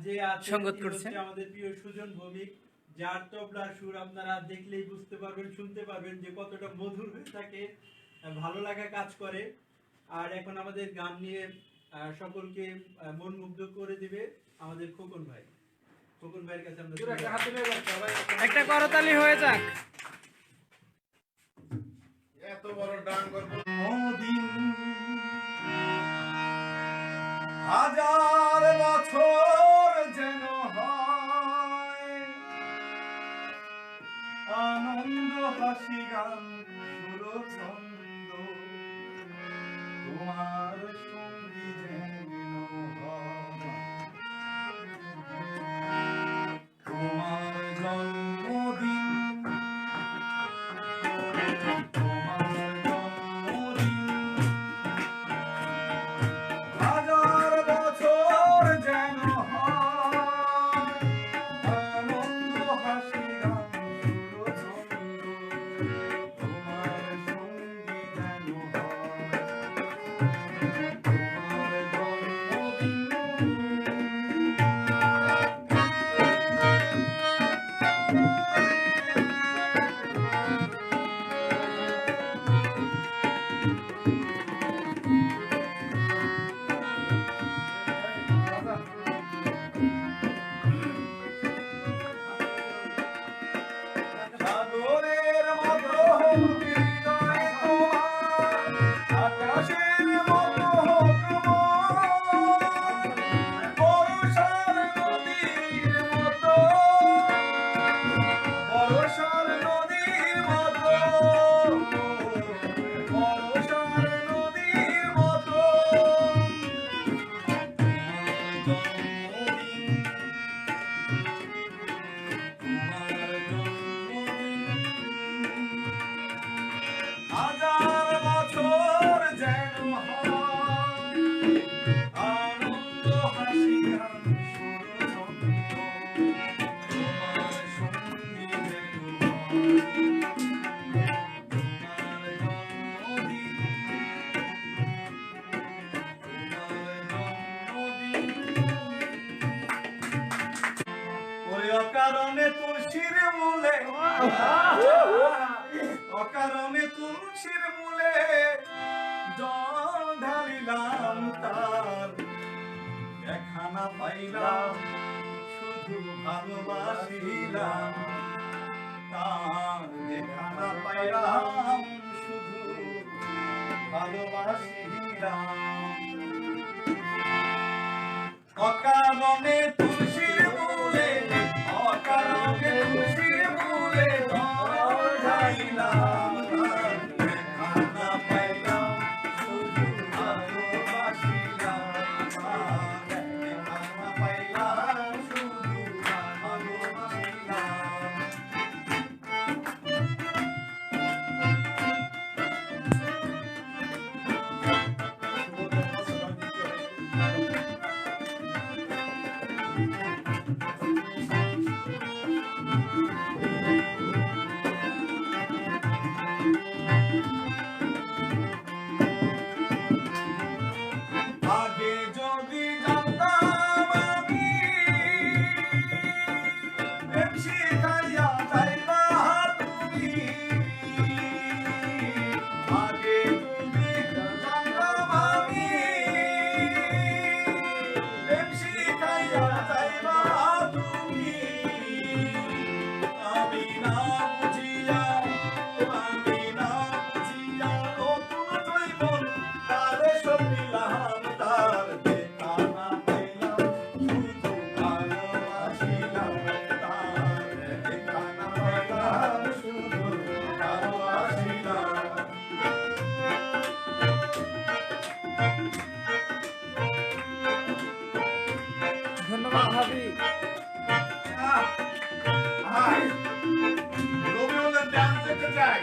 যে আছে সঙ্গত তিনি করছে। হচ্ছে আমাদের প্রিয় সুজন ভৌমিক, যার তবলার সুর আপনারা দেখলেই বুঝতে পারবেন, শুনতে পারবেন যে কতটা মধুর হয়ে থাকে, ভালো লাগা কাজ করে। আর এখন আমাদের গান নিয়ে সকলকে মন মুগ্ধ করে দিবে আমাদের খোকন ভাই। খোকন ভাইয়ের কাছে আমরা একটা করতালি হয়ে যাক। এত বড় ডাঙ্গর দিন হাজার বছর যেন হয় আনন্দ হাসি গান সুর ছন্দ তোমার সঙ্গী যেন হয় তোমার জন্মদিন হাজার বছর যেন হয় আনন্দ হাসি গান সুর ছন্দ তোমার সঙ্গী যেন হয় তোমার সাগরের মতো হোক হৃদয় তোমার আকাশের মতো হোক মন বর্ষার নদীর মতো বর্ষার নদীর মতো বর্ষার নদীর মতো হাজার বছর যেন হয় আনন্দ হাসি গান সুর ছন্দ তোমার সঙ্গী যেন হয় তোমার জন্মদিন ওই অকারণে তুলসীর মূলে অকারণে তুলসীর মূলে জল ঢালিলাম তার দেখা না পাইলাম শুধু ভালোবাসিলাম তার দেখা না পাইলাম শুধু ভালোবাসিলাম অকারণে তুলসীর মূলে অকারণে তুলসীর মূলে জল ঢালিলাম দেখা না পাইলাম শুধু ভালোবাসিলাম দেখা না পাইলাম শুধু ভালোবাসিলাম আগে যদি জানতাম আমি প্রেম শিখাইয়া যাইবা তুমি আগে যদি জানতাম আমি প্রেম শিখাইয়া যাইবা তুমি আমি না বুঝিয়া ভালোবাসিলাম তার দেখা না পাইলাম শুধু ভালোবাসিলাম। ধন্যবাদ ভাবি। ভাই রোমিওদের ডান্স দেখতে চাই।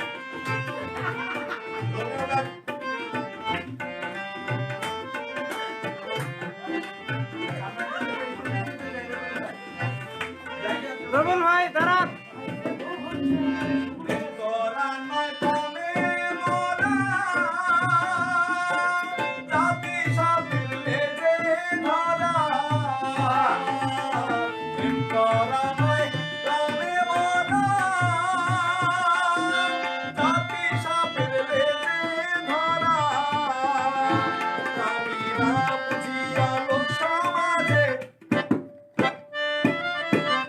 রোমিওদের রবুল ভাই দাঁড়ান। করা নয় কমে মোরা জাতি সাবিল লেজে ধরা করা নয় কমে মোরা জাতি সাবিল লেজে ধরা আমি না বুঝিয়া লোক সমাজে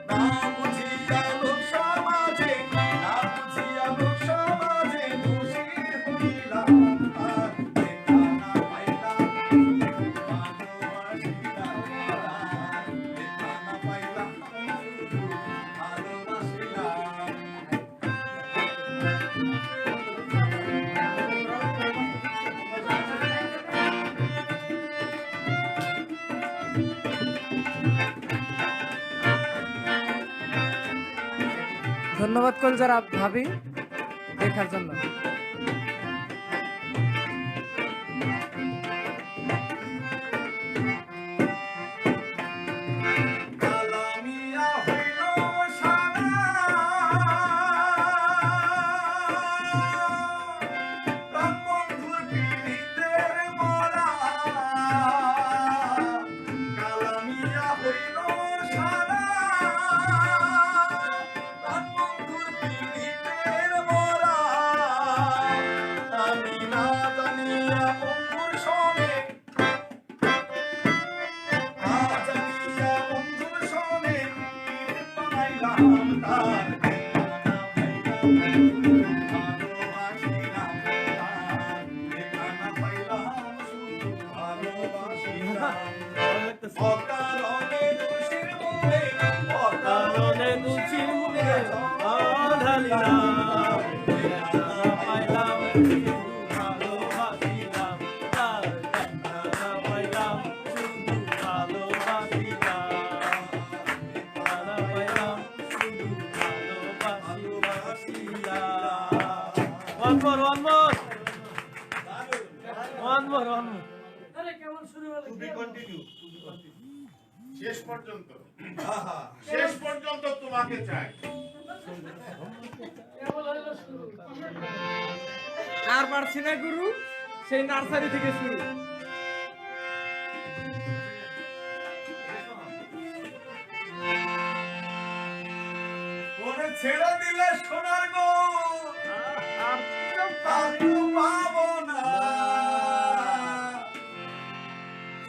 না বুঝিয়া লোক সমাজে না বুঝিয়া লোক সমাজে দোষী হইলাম আর দেখা না পাইলাম ভালোবাসিলাম দেখা না পাইলাম ভালোবাসিলাম। ধন্যবাদ কলজার ভাবি দেখার জন্য। কালামিয়া হইল সারা প্রাণ বন্ধুর পীড়িতের মরা কালামিয়া হইল সারা প্রাণ বন্ধুর পীড়িতের মরা আমি না জানিয়া বন্ধুর সনে জানিয়া বন্ধুর সনে পীড়িত বানাইলাম তার দেখা না পাইলাম শুধু ভালোবাসিলাম। অকারণে দোষীর মূলে কারণে দুচির মুখে আধালিলাম দেখা না পাইলাম শুধু ভালোবাসিলাম তার দেখা না পাইলাম শুধু ভালোবাসিলাম দেখা না পাইলাম শুধু ভালোবাসিলাম। One more, one more. One more, one more. আরে কেমন শুরু হলো? শেষ পর্যন্ত শেষ পর্যন্ত তোমাকে চাই। কেমন হলো শুরু? আর পারছি না গুরু, সেই নার্সারি থেকে শুরু। ওরে ছেড়ে দিলে সোনার গো আর আর তো পাবো না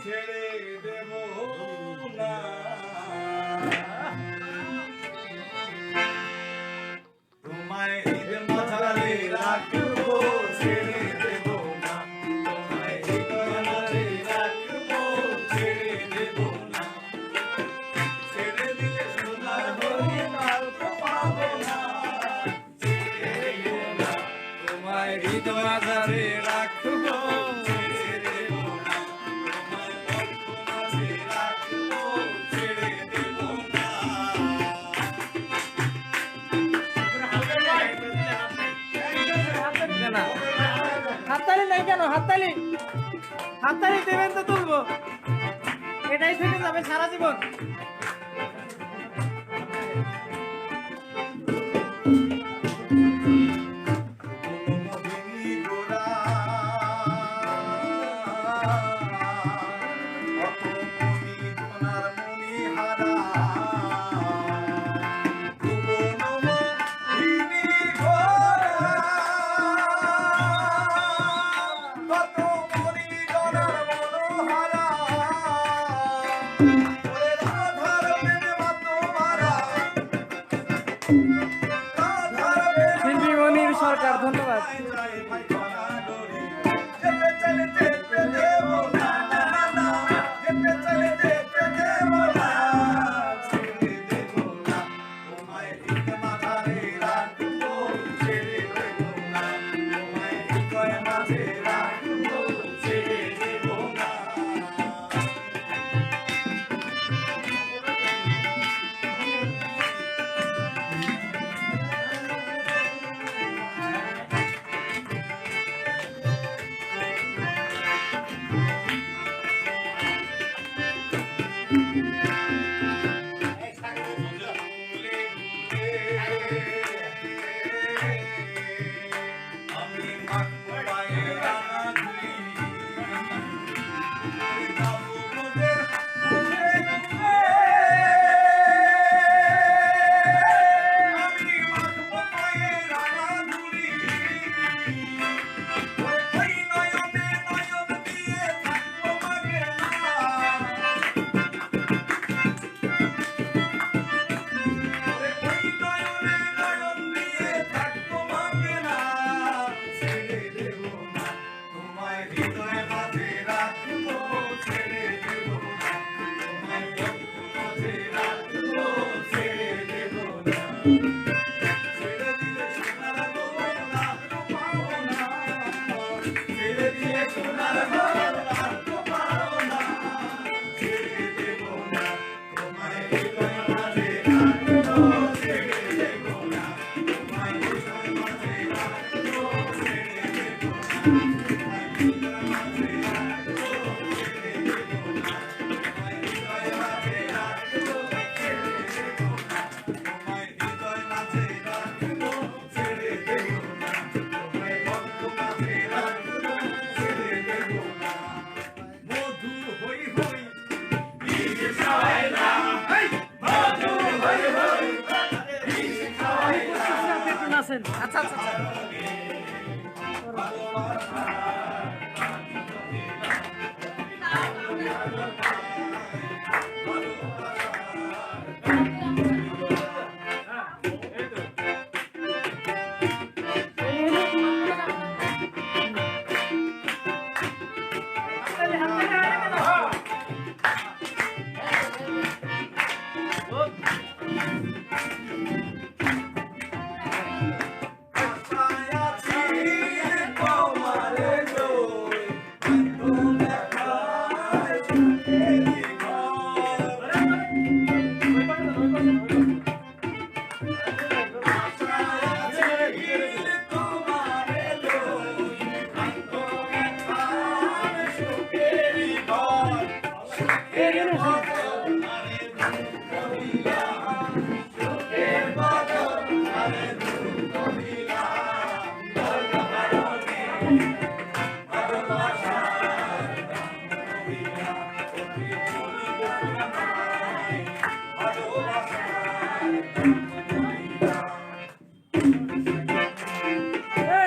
ছেড়ে দেব না তোমায় ঈদ মাঝারে রাখবো ছেড়ে দেব না তোমায় ঈদ মাঝারে রাখবো ছেড়ে দেব না ছেড়ে দিলে সোনার হরি আর তো পাবো না ছেড়ে দেব না তোমায় ঈদ মাঝারে রাখবো ছেড়ে দেব না তোমায় অল্প মাঝে রাখবো ছেড়ে দেব না। না হাততালি নাই কেন? হাততালি হাততালি দেবেন তো তুলবো, এটাই থেকে যাবে সারা জীবন। মনোমোহিনী গোরা কত মনি সোনার মনি হারা মনোমোহিনী গোরা কত মনি সোনার মনোহারা ওরে রাধার প্রেমে মাতো মারা শিল্পী মনির সরকার, ধন্যবাদ। ছেড়ে দিলে সোনার গহনা তো পাবো না, ছেড়ে দিলে সোনার গহনা তো পাবো না, ছেড়ে দেব না তোমায় হৃদয় মাঝে রাখবো, ছেড়ে দেব না তোমায় হৃদয় মাঝে রাখবো, ছেড়ে দেব না তোমায় হৃদয় মাঝে রাখবো, ছেড়ে দেব না তোমায় হৃদয় মাঝে রাখবো, ছেড়ে দেব না তোমায় হৃদয় মাঝে রাখবো, ছেড়ে দেব না তোমায় বন্ধু মাঝে রাখবো, ছেড়ে দেব না। মধু হই হই বিষ খায় না, মধু হই হই বিষ খায় না। একটু নাচেন। আচ্ছা আচ্ছা আচ্ছা।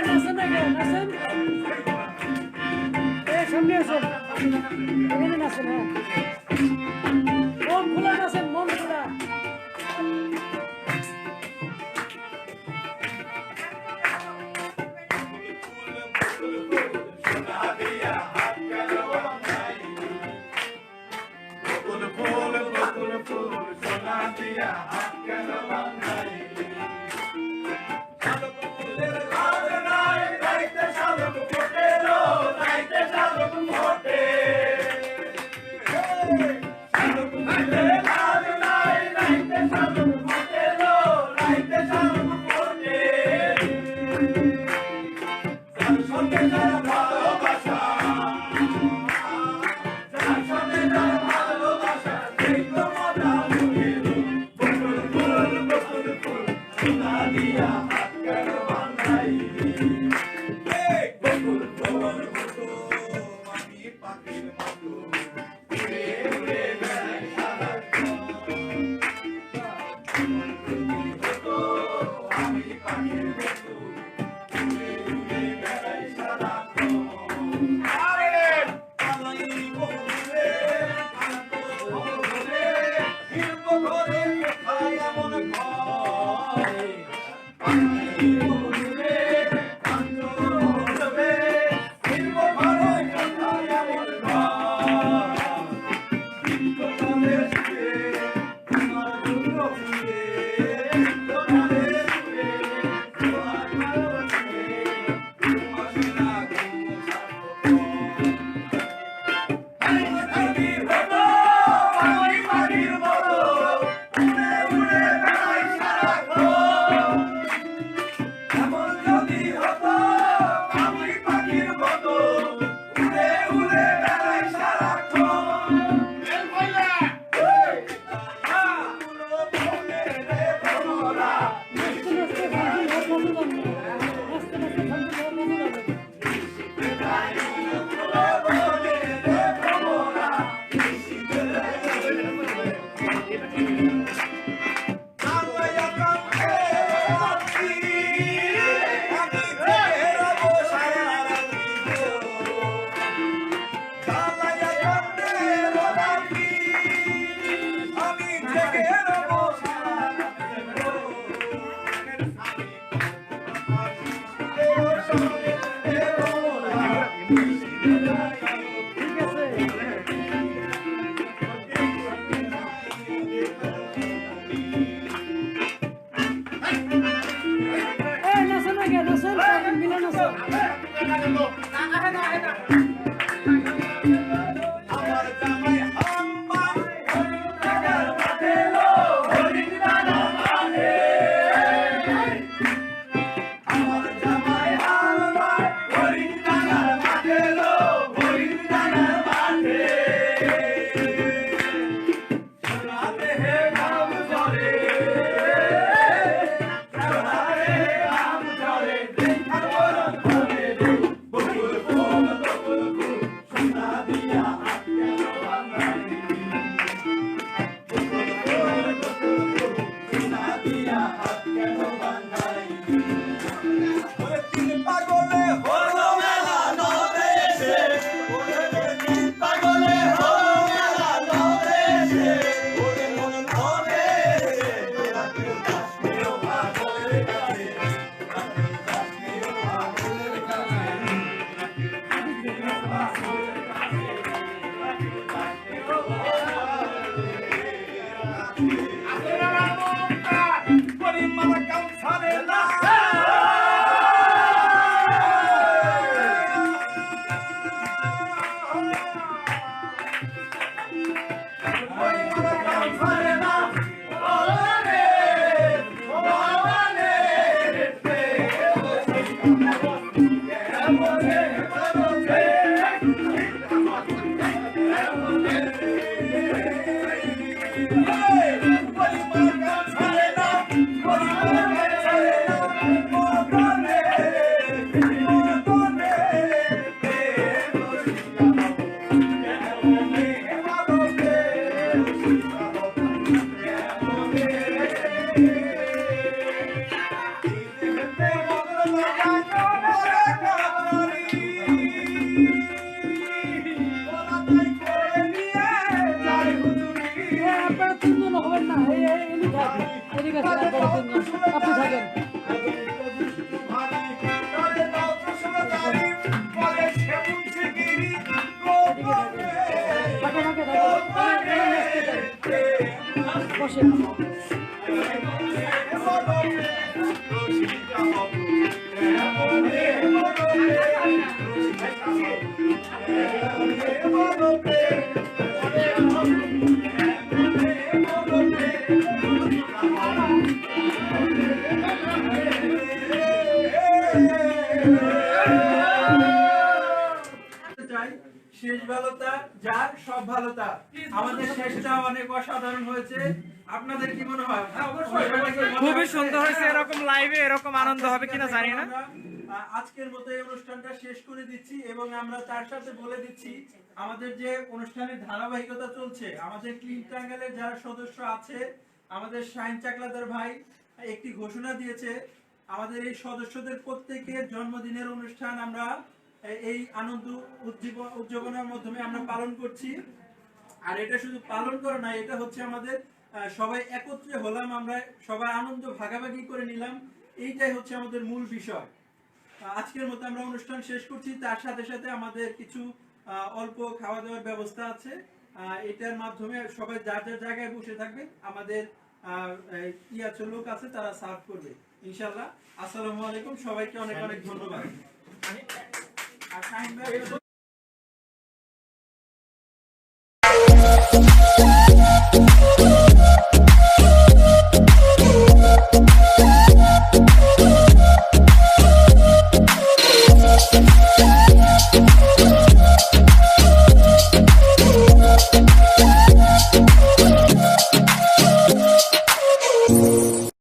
নাচেন না কেন? নাচেন। সামনে আসেন, এখানে নাচেন। হ্যাঁ, মন খোলা নাচেন, মন খোলা। কেন বাঁধাইলি ওরে তিন পাগলে হলো মেলা নদে এসে ওরে তিন পাগলে হলো মেলা নদে এসে ওরে মন ধরে তোরা কেউ যাস কেউ পাগলের কাছে কেউ পাগলের কাছে আপনারা তিনজন হবেন না এলি থাকেন এদিকে আপনারা তিনজন আপনি থাকেন বসেন চাই শেষ ভালোতা যার সব ভালোতা আমাদের শেষটা অনেক অসাধারণ হয়েছে আপনাদের কি মনে হয় খুবই সুন্দর হয়েছে এরকম লাইভে এরকম আনন্দ হবে কিনা জানি না আজকের মতো এই অনুষ্ঠানটা শেষ করে দিচ্ছি এবং আমরা তার সাথে বলে দিচ্ছি আমাদের যে অনুষ্ঠানের ধারাবাহিকতা চলছে আমাদের ক্লিন ট্রায়াঙ্গেলের যারা সদস্য আছে আমাদের শাহিন চাকলাদার ভাই একটি ঘোষণা দিয়েছে আমাদের এই সদস্যদের প্রত্যেকের জন্মদিনের অনুষ্ঠান আমরা এই আনন্দ উদযাপনের মাধ্যমে আমরা পালন করছি আর এটা শুধু পালন করা না এটা হচ্ছে আমাদের সবাই একত্রে হলাম আমরা সবাই আনন্দ ভাগাভাগি করে নিলাম এইটাই হচ্ছে আমাদের মূল বিষয় আজকের মতো আমরা অনুষ্ঠান শেষ করছি তার সাথে সাথে আমাদের কিছু অল্প খাওয়া দাওয়ার ব্যবস্থা আছে এটার মাধ্যমে সবাই যার যার জায়গায় বসে থাকবে আমাদের লোক আছে তারা সার্ভ করবে ইনশাআল্লাহ আসসালামু আলাইকুম সবাইকে অনেক অনেক ধন্যবাদ